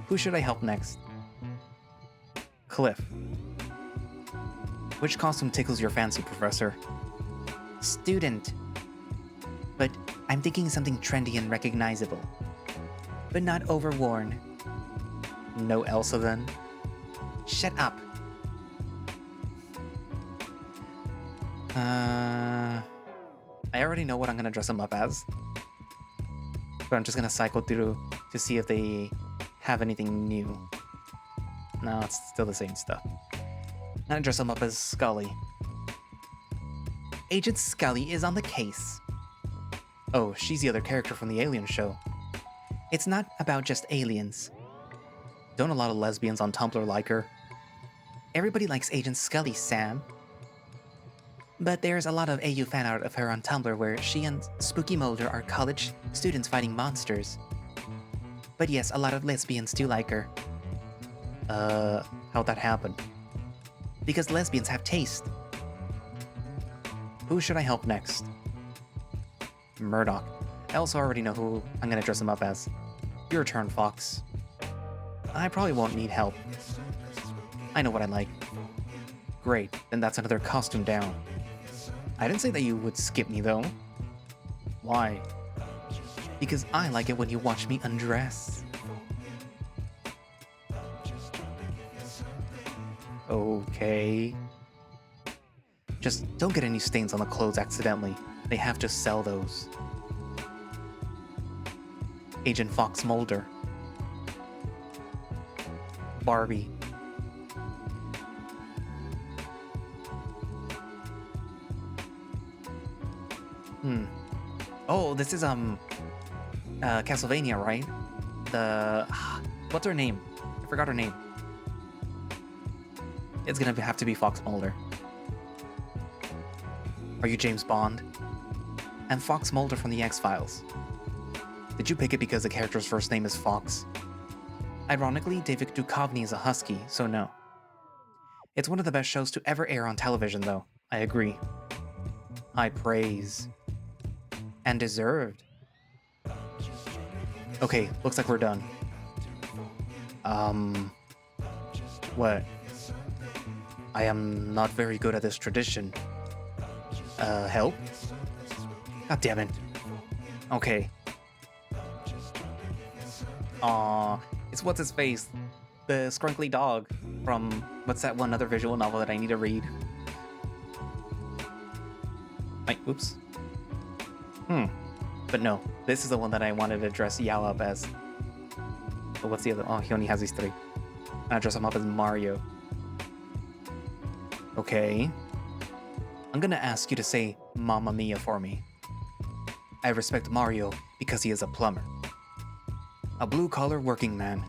Who should I help next? Cliff. Which costume tickles your fancy, Professor? Student. But I'm thinking something trendy and recognizable. But not overworn. No Elsa then? Shut up. I already know what I'm gonna dress him up as. But I'm just gonna cycle through to see if they have anything new. No, it's still the same stuff. I'm gonna dress him up as Scully. Agent Scully is on the case. Oh, she's the other character from the Alien show. It's not about just aliens. Don't a lot of lesbians on Tumblr like her? Everybody likes Agent Scully, Sam. But there's a lot of AU fan art of her on Tumblr where she and Spooky Mulder are college students fighting monsters. But yes, a lot of lesbians do like her. How'd that happen? Because lesbians have taste. Who should I help next? Murdoch. I also already know who I'm gonna dress him up as. Your turn, Fox. I probably won't need help. I know what I like. Great, then that's another costume down. I didn't say that you would skip me, though. Why? Because I like it when you watch me undress. Okay. Just don't get any stains on the clothes accidentally. They have to sell those. Agent Fox Mulder. Barbie. Oh, this is, Castlevania, right? What's her name? I forgot her name. It's gonna have to be Fox Mulder. Are you James Bond? I'm Fox Mulder from the X-Files. Did you pick it because the character's first name is Fox? Ironically, David Duchovny is a husky, so no. It's one of the best shows to ever air on television, though. I agree. High praise. And deserved. Okay, looks like we're done. What? I am not very good at this tradition. Help? God damn it. Okay. Aw, it's what's his face? The scrunkly dog from what's that one other visual novel that I need to read? Oops. But no, this is the one that I wanted to dress Yao up as. But what's the other? Oh, he only has these three. I dress him up as Mario. Okay. I'm gonna ask you to say Mamma Mia for me. I respect Mario because he is a plumber. A blue-collar working man.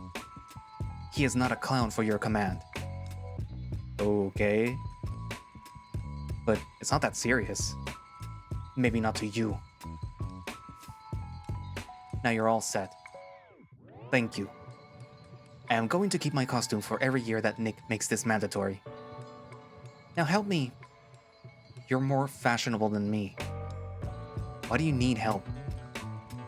He is not a clown for your command. Okay. But it's not that serious. Maybe not to you. Now you're all set. Thank you. I am going to keep my costume for every year that Nick makes this mandatory. Now help me. You're more fashionable than me. Why do you need help?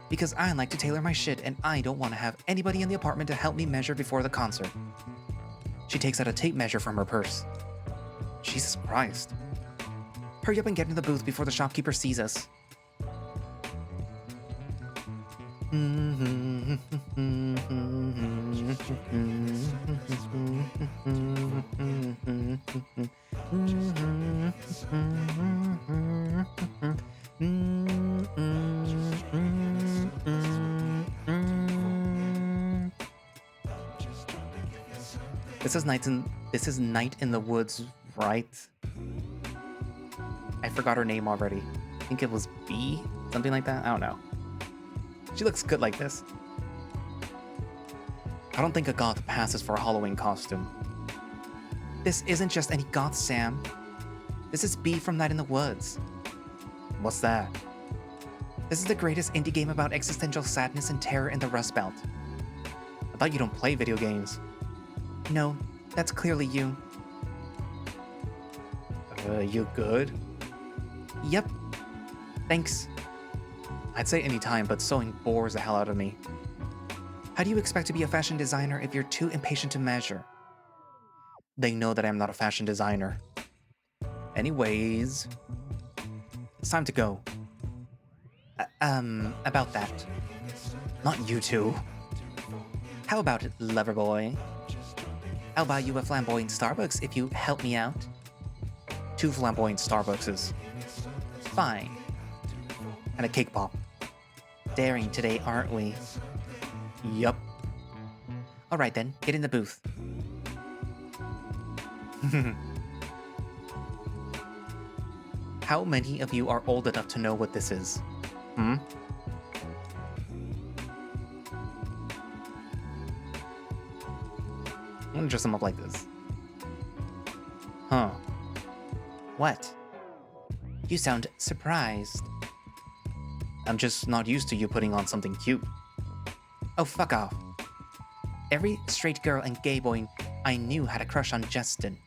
Because I like to tailor my shit and I don't want to have anybody in the apartment to help me measure before the concert. She takes out a tape measure from her purse. Jesus Christ. Hurry up and get in the booth before the shopkeeper sees us. This is Night in the Woods, right? I forgot her name already. I think it was B? Something like that? I don't know. She looks good like this. I don't think a goth passes for a Halloween costume. This isn't just any goth, Sam. This is B from Night in the Woods. What's that? This is the greatest indie game about existential sadness and terror in the Rust Belt. I thought you don't play video games. No, that's clearly you. You good? Yep. Thanks. I'd say any time, but sewing bores the hell out of me. How do you expect to be a fashion designer if you're too impatient to measure? They know that I'm not a fashion designer. Anyways, it's time to go. About that. Not you two. How about it, lover boy? I'll buy you a flamboyant Starbucks if you help me out. 2 flamboyant Starbuckses. Fine. And a cake pop. Daring today, aren't we? Yup. Alright then, get in the booth. How many of you are old enough to know what this is? I'm gonna dress them up like this. Huh. What? You sound surprised. I'm just not used to you putting on something cute. Oh, fuck off. Every straight girl and gay boy I knew had a crush on Justin.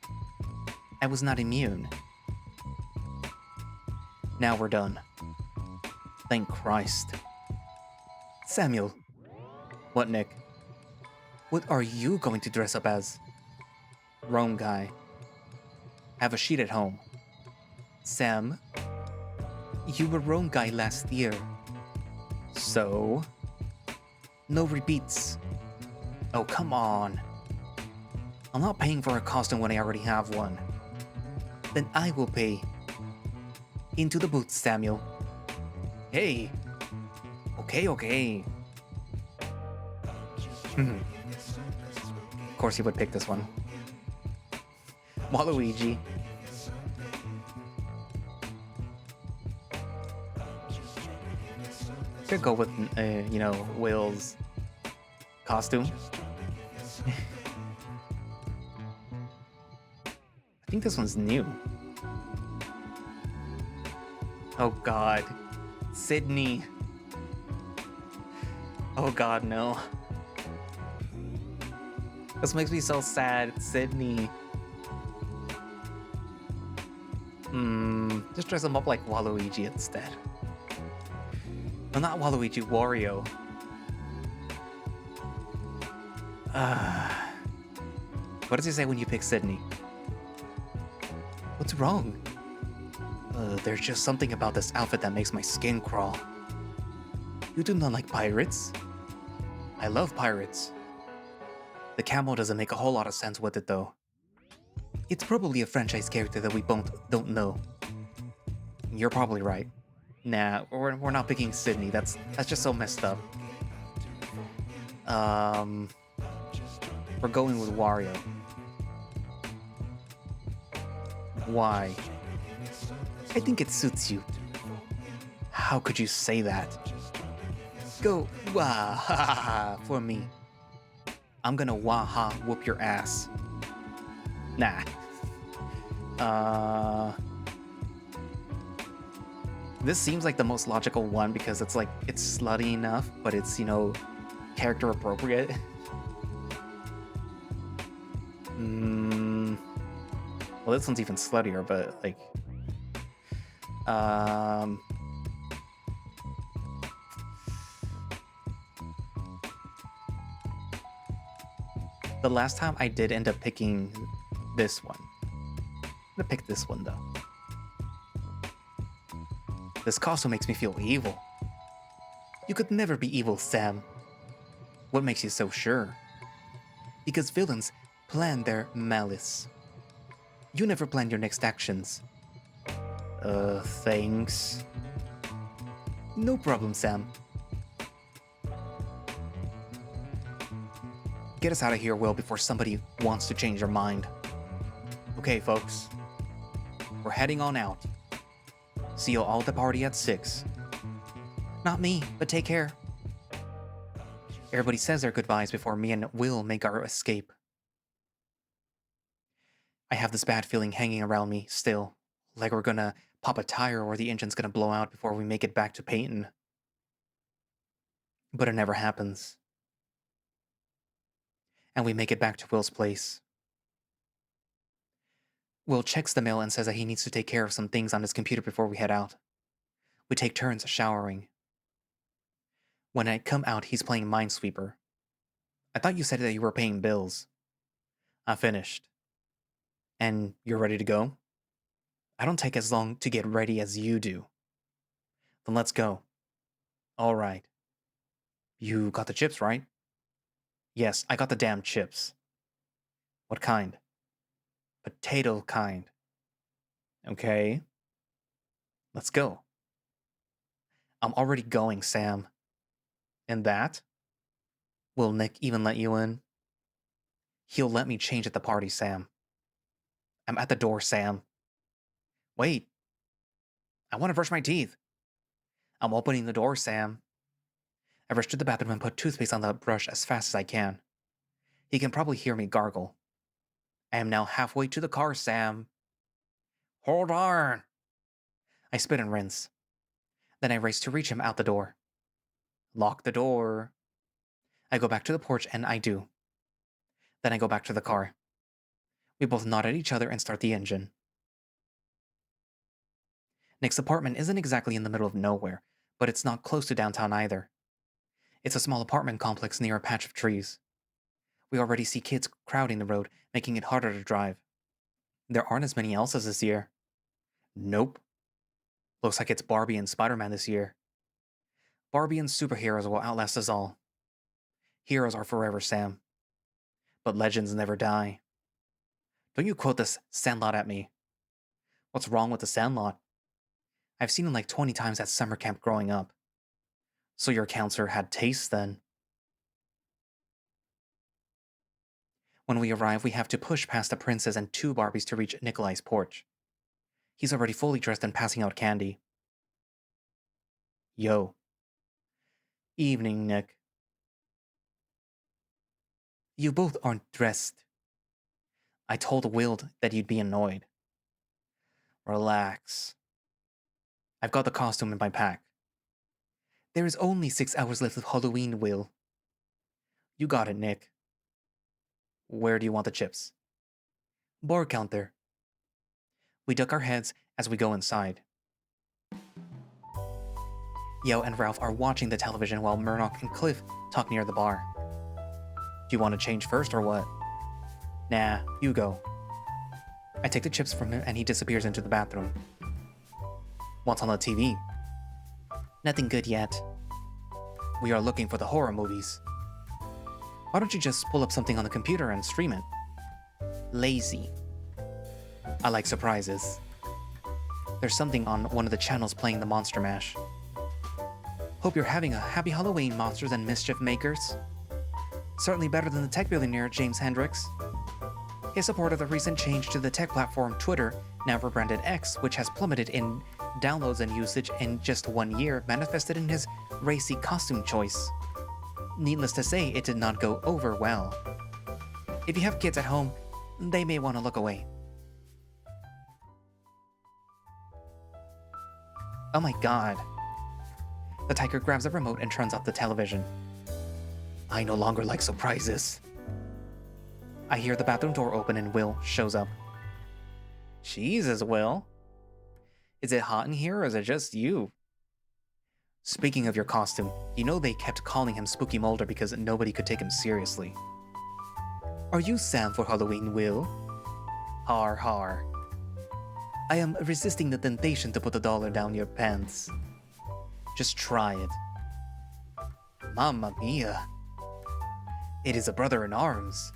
I was not immune. Now we're done. Thank Christ. Samuel. What, Nick? What are you going to dress up as? Rome guy. Have a sheet at home. Sam, you were Rome guy last year. So? No repeats. Oh, come on. I'm not paying for a costume when I already have one. Then I will pay. Into the booth, Samuel. Hey. Okay. Of course he would pick this one. Waluigi. Could go with, Will's costume. I think this one's new. Oh god. Sydney. Oh god, no. This makes me so sad. Sydney. Just dress him up like Waluigi instead. No, not Waluigi, Wario. What does he say when you pick Sydney? What's wrong? There's just something about this outfit that makes my skin crawl. You do not like pirates? I love pirates. The camel doesn't make a whole lot of sense with it though. It's probably a franchise character that we both don't know. You're probably right. Nah, we're not picking Sydney. That's just so messed up. We're going with Wario. Why? I think it suits you. How could you say that? Go wah ha ha ha for me. I'm gonna wah ha whoop your ass. Nah. This seems like the most logical one because it's like, it's slutty enough, but it's, character appropriate. Well, this one's even sluttier, but like, the last time I did end up picking this one. I'm gonna pick this one though. This costume makes me feel evil. You could never be evil, Sam. What makes you so sure? Because villains plan their malice. You never plan your next actions. Thanks. No problem, Sam. Get us out of here, Will, before somebody wants to change their mind. Okay, folks. We're heading on out. See you all at the party at 6. Not me, but take care. Everybody says their goodbyes before me and Will make our escape. I have this bad feeling hanging around me still, like we're gonna pop a tire or the engine's gonna blow out before we make it back to Peyton. But it never happens. And we make it back to Will's place. Will checks the mail and says that he needs to take care of some things on his computer before we head out. We take turns showering. When I come out, he's playing Minesweeper. I thought you said that you were paying bills. I finished. And you're ready to go? I don't take as long to get ready as you do. Then let's go. All right. You got the chips, right? Yes, I got the damn chips. What kind? Potato kind. Okay. Let's go. I'm already going, Sam. And that? Will Nick even let you in? He'll let me change at the party, Sam. I'm at the door, Sam. Wait. I want to brush my teeth. I'm opening the door, Sam. I rushed to the bathroom and put toothpaste on the brush as fast as I can. He can probably hear me gargle. I am now halfway to the car, Sam. Hold on. I spit and rinse. Then I race to reach him out the door. Lock the door. I go back to the porch and I do. Then I go back to the car. We both nod at each other and start the engine. Nick's apartment isn't exactly in the middle of nowhere, but it's not close to downtown either. It's a small apartment complex near a patch of trees. We already see kids crowding the road, making it harder to drive. There aren't as many Elsas this year. Nope. Looks like it's Barbie and Spider-Man this year. Barbie and superheroes will outlast us all. Heroes are forever, Sam. But legends never die. Don't you quote this Sandlot at me. What's wrong with the Sandlot? I've seen him like 20 times at summer camp growing up. So your counselor had taste then. When we arrive, we have to push past the princess and 2 Barbies to reach Nikolai's porch. He's already fully dressed and passing out candy. Yo. Evening, Nick. You both aren't dressed. I told Will that you'd be annoyed. Relax. I've got the costume in my pack. There is only 6 hours left of Halloween, Will. You got it, Nick. Where do you want the chips? Bar counter. We duck our heads as we go inside. Yao and Ralph are watching the television while Murdoch and Cliff talk near the bar. Do you want to change first or what? Nah, you go. I take the chips from him and he disappears into the bathroom. What's on the TV? Nothing good yet. We are looking for the horror movies. Why don't you just pull up something on the computer and stream it? Lazy. I like surprises. There's something on one of the channels playing the Monster Mash. Hope you're having a happy Halloween, monsters and mischief makers. Certainly better than the tech billionaire James Hendricks. His support of the recent change to the tech platform Twitter, now rebranded X, which has plummeted in downloads and usage in just 1 year, manifested in his racy costume choice. Needless to say, it did not go over well. If you have kids at home, they may want to look away. Oh my god. The tiger grabs the remote and turns off the television. I no longer like surprises. I hear the bathroom door open and Will shows up. Jesus, Will. Is it hot in here or is it just you? Speaking of your costume, you know they kept calling him Spooky Mulder because nobody could take him seriously. Are you Sam for Halloween, Will? Har har. I am resisting the temptation to put $1 down your pants. Just try it. Mamma mia. It is a brother in arms.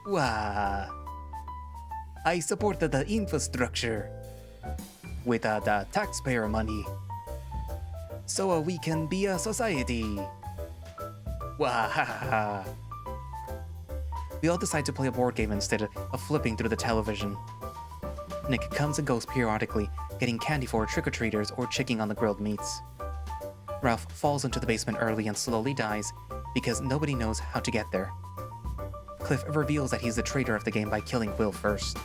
Wah. I supported the infrastructure with the taxpayer money. So we can be a society. Wah. We all decide to play a board game instead of flipping through the television. Nick comes and goes periodically, getting candy for trick-or-treaters or checking on the grilled meats. Ralph falls into the basement early and slowly dies because nobody knows how to get there. Cliff reveals that he's the traitor of the game by killing Will first.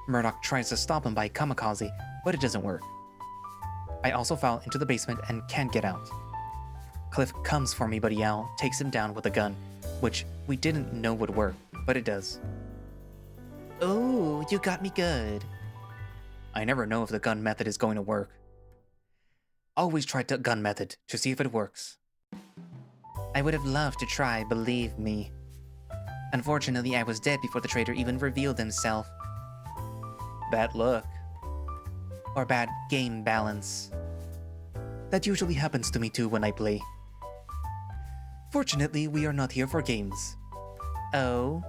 Murdoch tries to stop him by kamikaze, but it doesn't work. I also fall into the basement and can't get out. Cliff comes for me, but Yao takes him down with a gun, which we didn't know would work, but it does. Oh, you got me good. I never know if the gun method is going to work. Always try the gun method to see if it works. I would have loved to try, believe me. Unfortunately, I was dead before the traitor even revealed himself. Bad luck. Or bad game balance. That usually happens to me too when I play. Fortunately, we are not here for games. Oh?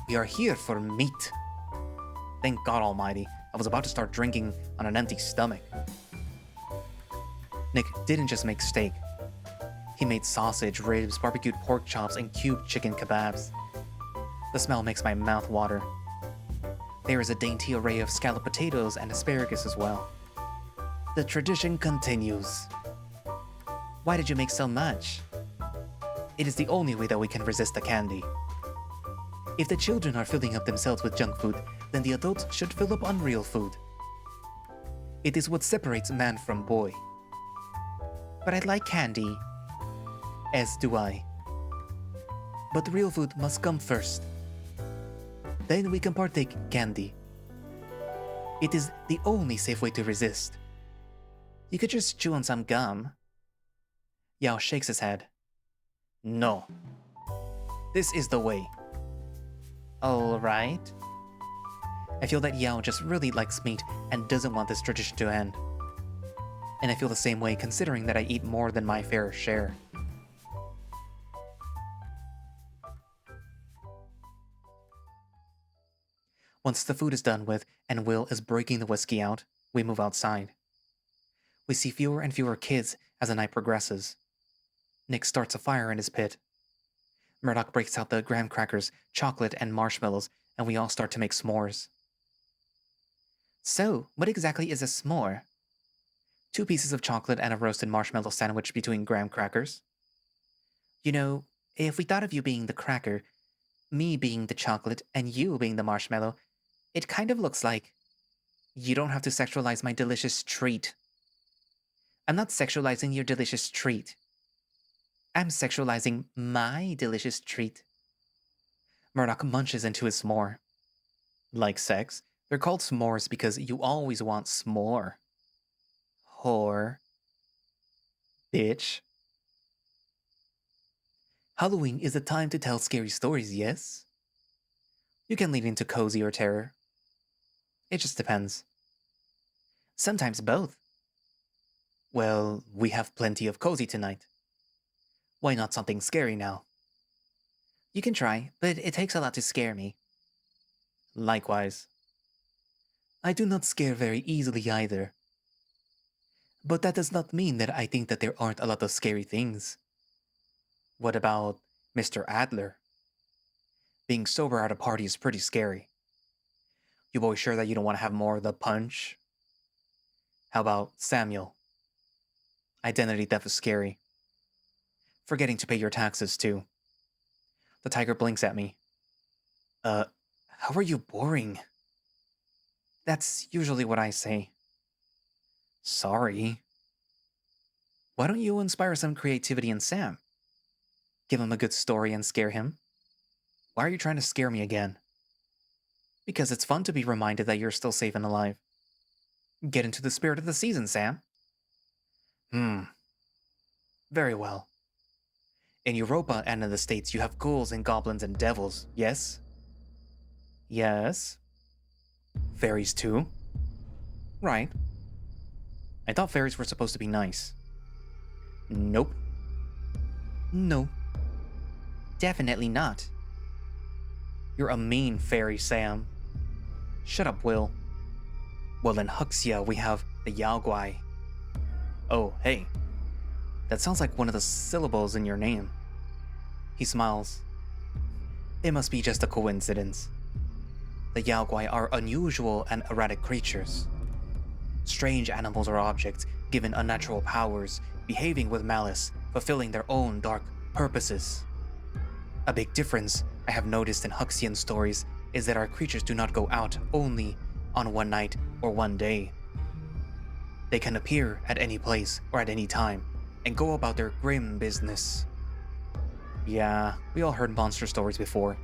We are here for meat. Thank God Almighty, I was about to start drinking on an empty stomach. Nick didn't just make steak. He made sausage, ribs, barbecued pork chops, and cubed chicken kebabs. The smell makes my mouth water. There is a dainty array of scalloped potatoes and asparagus as well. The tradition continues. Why did you make so much? It is the only way that we can resist the candy. If the children are filling up themselves with junk food, then the adults should fill up on real food. It is what separates man from boy. But I like candy. As do I. But real food must come first. Then we can partake candy. It is the only safe way to resist. You could just chew on some gum. Yao shakes his head. No. This is the way. Alright. I feel that Yao just really likes meat and doesn't want this tradition to end. And I feel the same way considering that I eat more than my fair share. Once the food is done with and Will is breaking the whiskey out, we move outside. We see fewer and fewer kids as the night progresses. Nik starts a fire in his pit. Murdoch breaks out the graham crackers, chocolate, and marshmallows, and we all start to make s'mores. So, what exactly is a s'more? 2 pieces of chocolate and a roasted marshmallow sandwich between graham crackers. You know, if we thought of you being the cracker, me being the chocolate, and you being the marshmallow, it kind of looks like... You don't have to sexualize my delicious treat. I'm not sexualizing your delicious treat. I'm sexualizing my delicious treat. Murdoch munches into his s'more. Like sex, they're called s'mores because you always want s'more. Whore. Bitch. Halloween is the time to tell scary stories, yes? You can lean into cozy or terror. It just depends. Sometimes both. Well, we have plenty of cozy tonight. Why not something scary now? You can try, but it takes a lot to scare me. Likewise. I do not scare very easily either. But that does not mean that I think that there aren't a lot of scary things. What about Mr. Adler? Being sober at a party is pretty scary. You boys sure that you don't want to have more of the punch? How about Samuel? Identity theft is scary. Forgetting to pay your taxes, too. The tiger blinks at me. How are you boring? That's usually what I say. Sorry. Why don't you inspire some creativity in Sam? Give him a good story and scare him? Why are you trying to scare me again? Because it's fun to be reminded that you're still safe and alive. Get into the spirit of the season, Sam. Very well. In Europa and in the States, you have ghouls and goblins and devils, yes? Yes. Fairies too? Right. I thought fairies were supposed to be nice. Nope. No. Definitely not. You're a mean fairy, Sam. Shut up, Will. Well, in Huxia, we have the Yao Guai. Oh, hey. That sounds like one of the syllables in your name. He smiles. It must be just a coincidence. The Yao Guai are unusual and erratic creatures. Strange animals or objects given unnatural powers, behaving with malice, fulfilling their own dark purposes. A big difference I have noticed in Huxian stories is that our creatures do not go out only on one night or one day. They can appear at any place or at any time and go about their grim business. Yeah, we all heard monster stories before.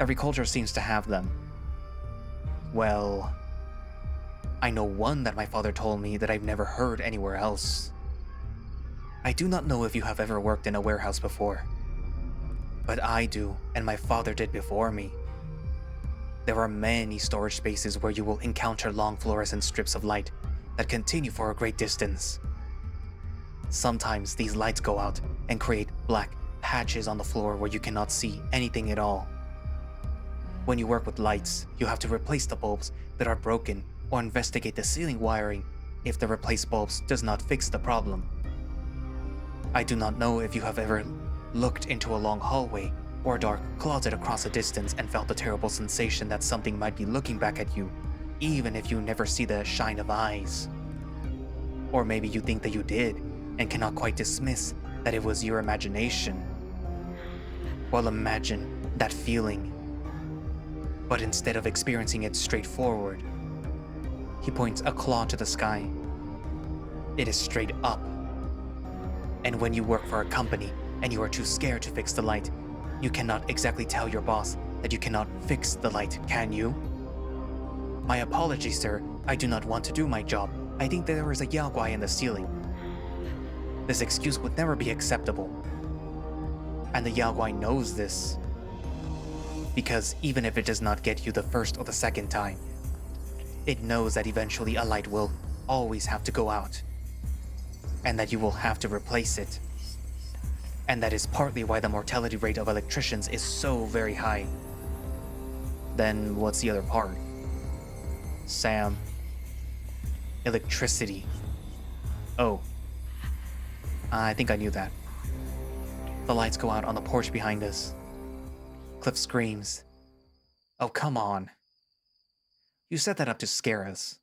Every culture seems to have them. Well, I know one that my father told me that I've never heard anywhere else. I do not know if you have ever worked in a warehouse before, but I do, and my father did before me. There are many storage spaces where you will encounter long fluorescent strips of light that continue for a great distance. Sometimes these lights go out and create black patches on the floor where you cannot see anything at all. When you work with lights, you have to replace the bulbs that are broken or investigate the ceiling wiring if the replaced bulbs does not fix the problem. I do not know if you have ever looked into a long hallway or a dark closet across a distance and felt the terrible sensation that something might be looking back at you, even if you never see the shine of eyes. Or maybe you think that you did and cannot quite dismiss that it was your imagination. Well, imagine That feeling. But instead of experiencing it straightforward, he points a claw to the sky. It is straight up. And when you work for a company and you are too scared to fix the light, you cannot exactly tell your boss that you cannot fix the light, can you? My apologies, sir. I do not want to do my job. I think there is a Yao Guai in the ceiling. This excuse would never be acceptable. And the Yao Guai knows this. Because even if it does not get you the first or the second time, it knows that eventually a light will always have to go out. And that you will have to replace it. And that is partly why the mortality rate of electricians is so very high. Then what's the other part? Sam. Electricity. Oh. I think I knew that. The lights go out on the porch behind us. Cliff screams. Oh, come on. You set that up to scare us.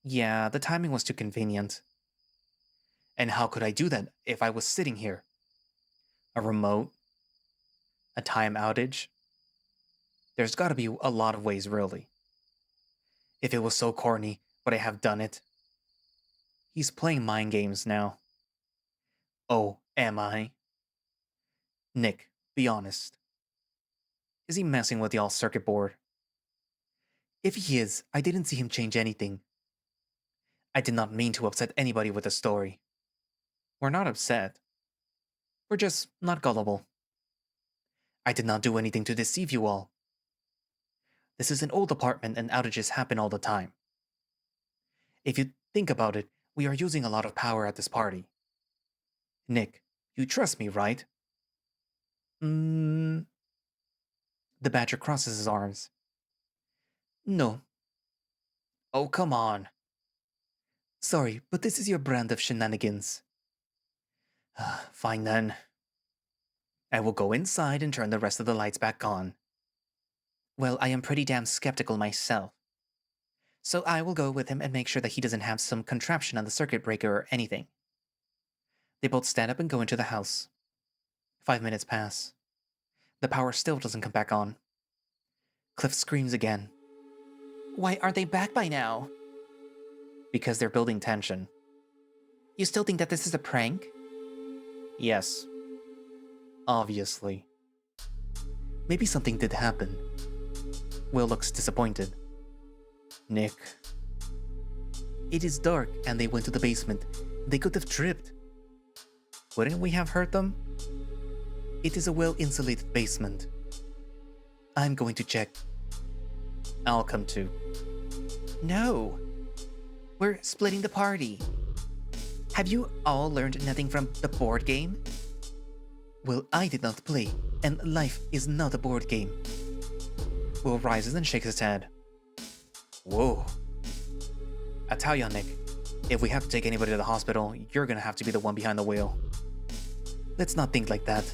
Yeah, the timing was too convenient. And how could I do that if I was sitting here? A remote? A time outage? There's gotta be a lot of ways, really. If it was so corny, would I have done it? He's playing mind games now. Oh, am I? Nick, be honest. Is he messing with y'all's circuit board? If he is, I didn't see him change anything. I did not mean to upset anybody with the story. We're not upset. We're just not gullible. I did not do anything to deceive you all. This is an old apartment and outages happen all the time. If you think about it, we are using a lot of power at this party. Nick, you trust me, right? The Badger crosses his arms. No. Oh, come on. Sorry, but this is your brand of shenanigans. Fine then. I will go inside and turn the rest of the lights back on. Well, I am pretty damn skeptical myself. So I will go with him and make sure that he doesn't have some contraption on the circuit breaker or anything. They both stand up and go into the house. 5 minutes pass. The power still doesn't come back on. Cliff screams again. Why aren't they back by now? Because they're building tension. You still think that this is a prank? Yes. Obviously. Maybe something did happen. Will looks disappointed. Nick. It is dark and they went to the basement. They could have tripped. Wouldn't we have heard them? It is a well-insulated basement. I'm going to check. I'll come too. No. We're splitting the party. Have you all learned nothing from the board game? Well, I did not play, and life is not a board game. Will rises and shakes his head. Whoa. I tell ya, Nick, if we have to take anybody to the hospital, you're gonna have to be the one behind the wheel. Let's not think like that.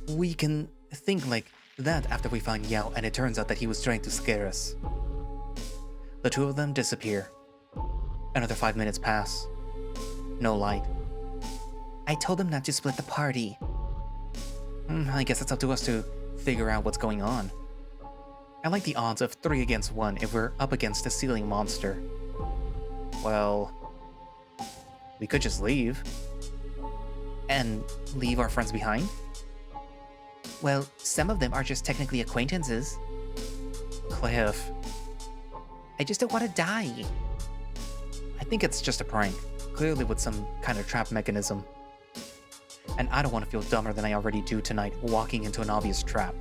We can think like that after we find Yao and it turns out that he was trying to scare us. The two of them disappear. Another 5 minutes pass. No light. I told them not to split the party. I guess it's up to us to figure out what's going on. I like the odds of 3 against 1 if we're up against a ceiling monster. Well, we could just leave. And leave our friends behind? Well, some of them are just technically acquaintances. Cliff. I just don't want to die. I think it's just a prank, clearly with some kind of trap mechanism. And I don't want to feel dumber than I already do tonight walking into an obvious trap.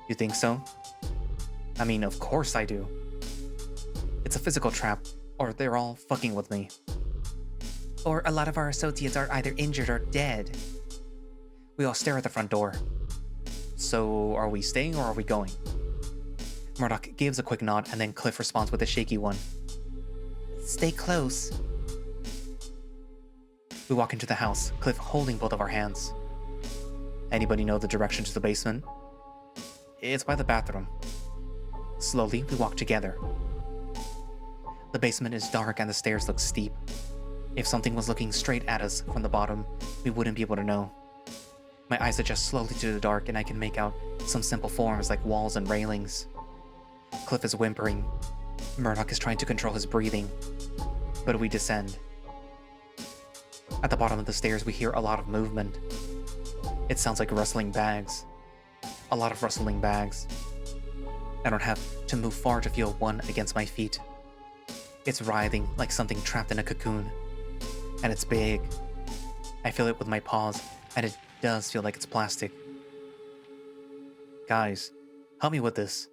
You think so? I mean, of course I do. It's a physical trap, or they're all fucking with me. Or a lot of our associates are either injured or dead. We all stare at the front door. So, are we staying or are we going? Murdoch gives a quick nod and then Cliff responds with a shaky one. Stay close. We walk into the house, Cliff holding both of our hands. Anybody know the direction to the basement? It's by the bathroom. Slowly, we walk together. The basement is dark and the stairs look steep. If something was looking straight at us from the bottom, we wouldn't be able to know. My eyes adjust slowly to the dark and I can make out some simple forms like walls and railings. Cliff is whimpering. Murdoch is trying to control his breathing. But we descend. At the bottom of the stairs, we hear a lot of movement. It sounds like rustling bags. A lot of rustling bags. I don't have to move far to feel one against my feet. It's writhing like something trapped in a cocoon. And it's big. I feel it with my paws, and it does feel like it's plastic. Guys, help me with this.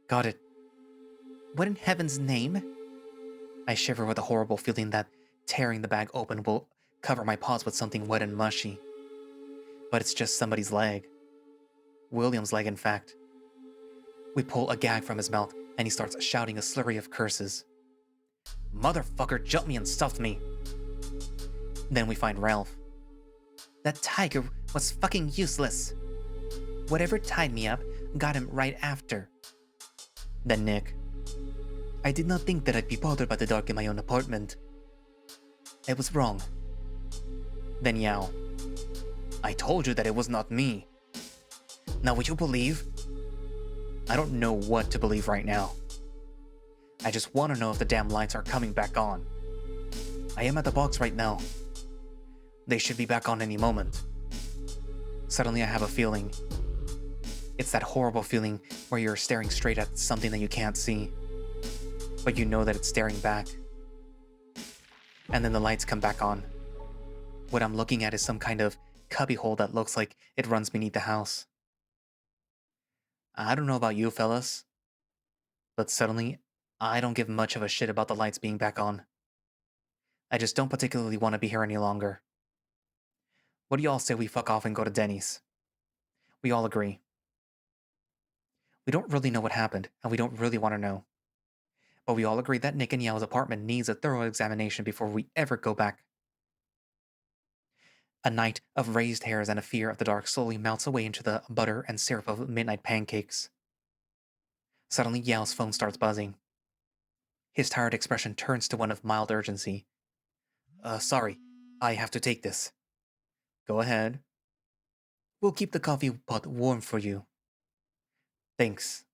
Got it. What in heaven's name? I shiver with a horrible feeling that tearing the bag open will cover my paws with something wet and mushy. But it's just somebody's leg. William's leg, in fact. We pull a gag from his mouth, and he starts shouting a slurry of curses. Motherfucker jumped me and stuffed me. Then we find Ralph. That tiger was fucking useless. Whatever tied me up got him right after. Then Nick. I did not think that I'd be bothered by the dark in my own apartment. I was wrong. Then Yao. I told you that it was not me. Now would you believe? I don't know what to believe right now. I just want to know if the damn lights are coming back on. I am at the box right now. They should be back on any moment. Suddenly I have a feeling. It's that horrible feeling where you're staring straight at something that you can't see, but you know that it's staring back. And then the lights come back on. What I'm looking at is some kind of cubbyhole that looks like it runs beneath the house. I don't know about you fellas, but suddenly I don't give much of a shit about the lights being back on. I just don't particularly want to be here any longer. What do y'all say we fuck off and go to Denny's? We all agree. We don't really know what happened, and we don't really want to know. But we all agree that Nik and Yao's apartment needs a thorough examination before we ever go back. A night of raised hairs and a fear of the dark slowly melts away into the butter and syrup of midnight pancakes. Suddenly, Yao's phone starts buzzing. His tired expression turns to one of mild urgency. Sorry, I have to take this. Go ahead. We'll keep the coffee pot warm for you. Thanks.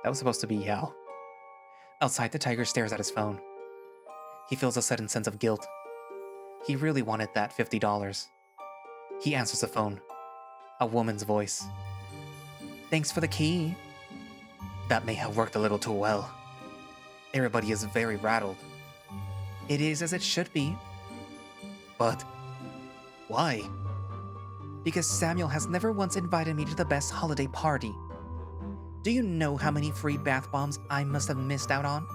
That was supposed to be Yao. Outside, the tiger stares at his phone. He feels a sudden sense of guilt. He really wanted that $50. He answers the phone. A woman's voice. Thanks for the key. That may have worked a little too well. Everybody is very rattled. It is as it should be. But why? Because Samuel has never once invited me to the best holiday party. Do you know how many free bath bombs I must have missed out on?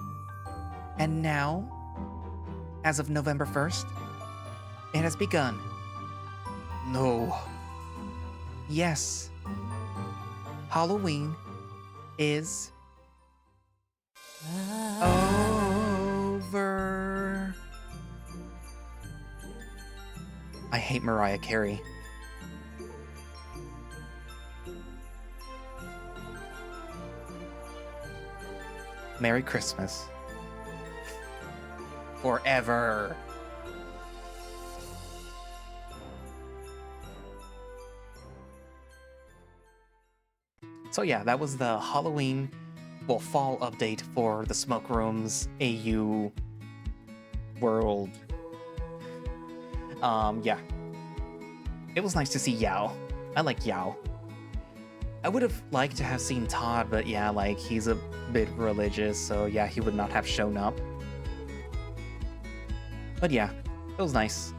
And now, as of November 1st, it has begun. No. Yes. Halloween is over. I hate Mariah Carey. Merry Christmas. Forever. So yeah, that was the Halloween, fall update for the Smoke Room's AU world. Yeah. It was nice to see Yao. I like Yao. I would have liked to have seen Todd, but yeah, like, he's a bit religious, so yeah, he would not have shown up. But yeah, it was nice.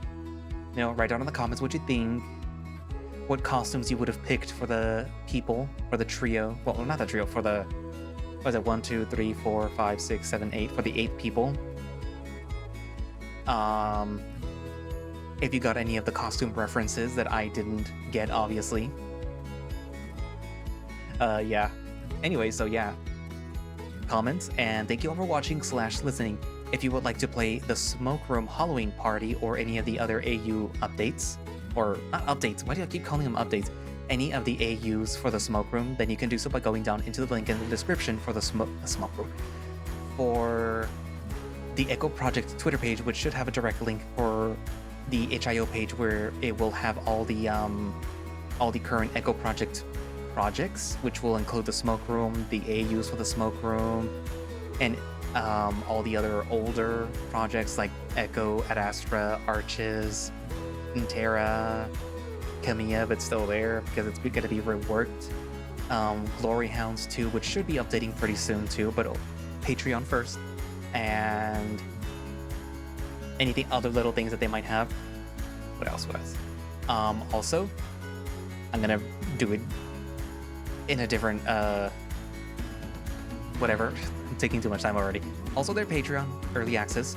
You know, write down in the comments what you think. What costumes you would have picked for the people, for the trio. Well, not the trio, for the... Was it 1, 2, 3, 4, 5, 6, 7, 8? For the 8 people. If you got any of the costume references that I didn't get, obviously. Yeah. Anyway, so yeah. Comments, and thank you all for watching / listening. If you would like to play the Smoke Room Halloween Party or any of the other AU updates, or not updates, why do I keep calling them updates? Any of the AUs for the Smoke Room, then you can do so by going down into the link in the description for the Smoke Room. For the Echo Project Twitter page, which should have a direct link for the HIO page where it will have all the current Echo Project projects, which will include the smoke room, the AUs for the smoke room, and all the other older projects like Echo, Ad Astra, Arches, Terra, Kamiya, but still there because it's going to be reworked. Glory Hounds 2, which should be updating pretty soon too, but Patreon first. And anything other little things that they might have. What else? Also, I'm gonna do it in a different whatever. I'm taking too much time already. Also, their Patreon early access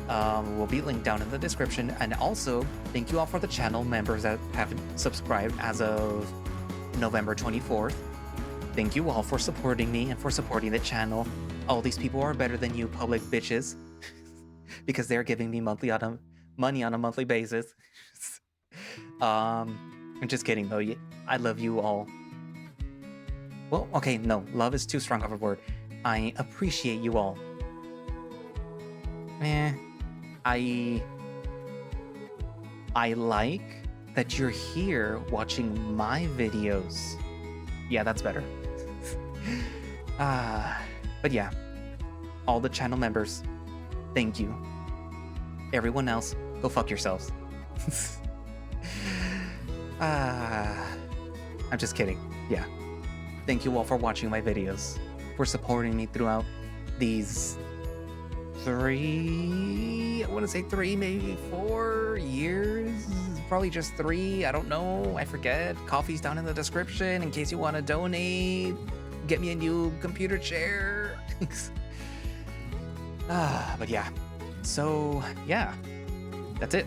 will be linked down in the description. And also, thank you all for the channel members that have subscribed as of November 24th. Thank you all for supporting me and for supporting the channel. All these people are better than you public bitches because they're giving me money on a monthly basis. I'm just kidding though. I love you all. Well, okay, no, love is too strong of a word. I appreciate you all. I like that you're here watching my videos. Yeah, that's better. But yeah, all the channel members, thank you. Everyone else, go fuck yourselves. I'm just kidding. Yeah. Thank you all for watching my videos, for supporting me throughout these 3, maybe 4 years. Probably just 3, I don't know, I forget. Coffee's down in the description in case you want to donate. Get me a new computer chair. But yeah. So, yeah. That's it.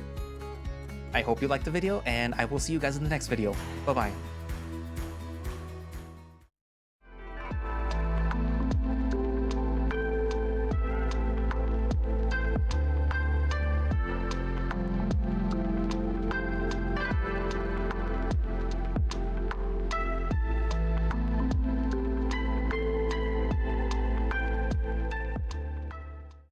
I hope you liked the video, and I will see you guys in the next video. Bye-bye.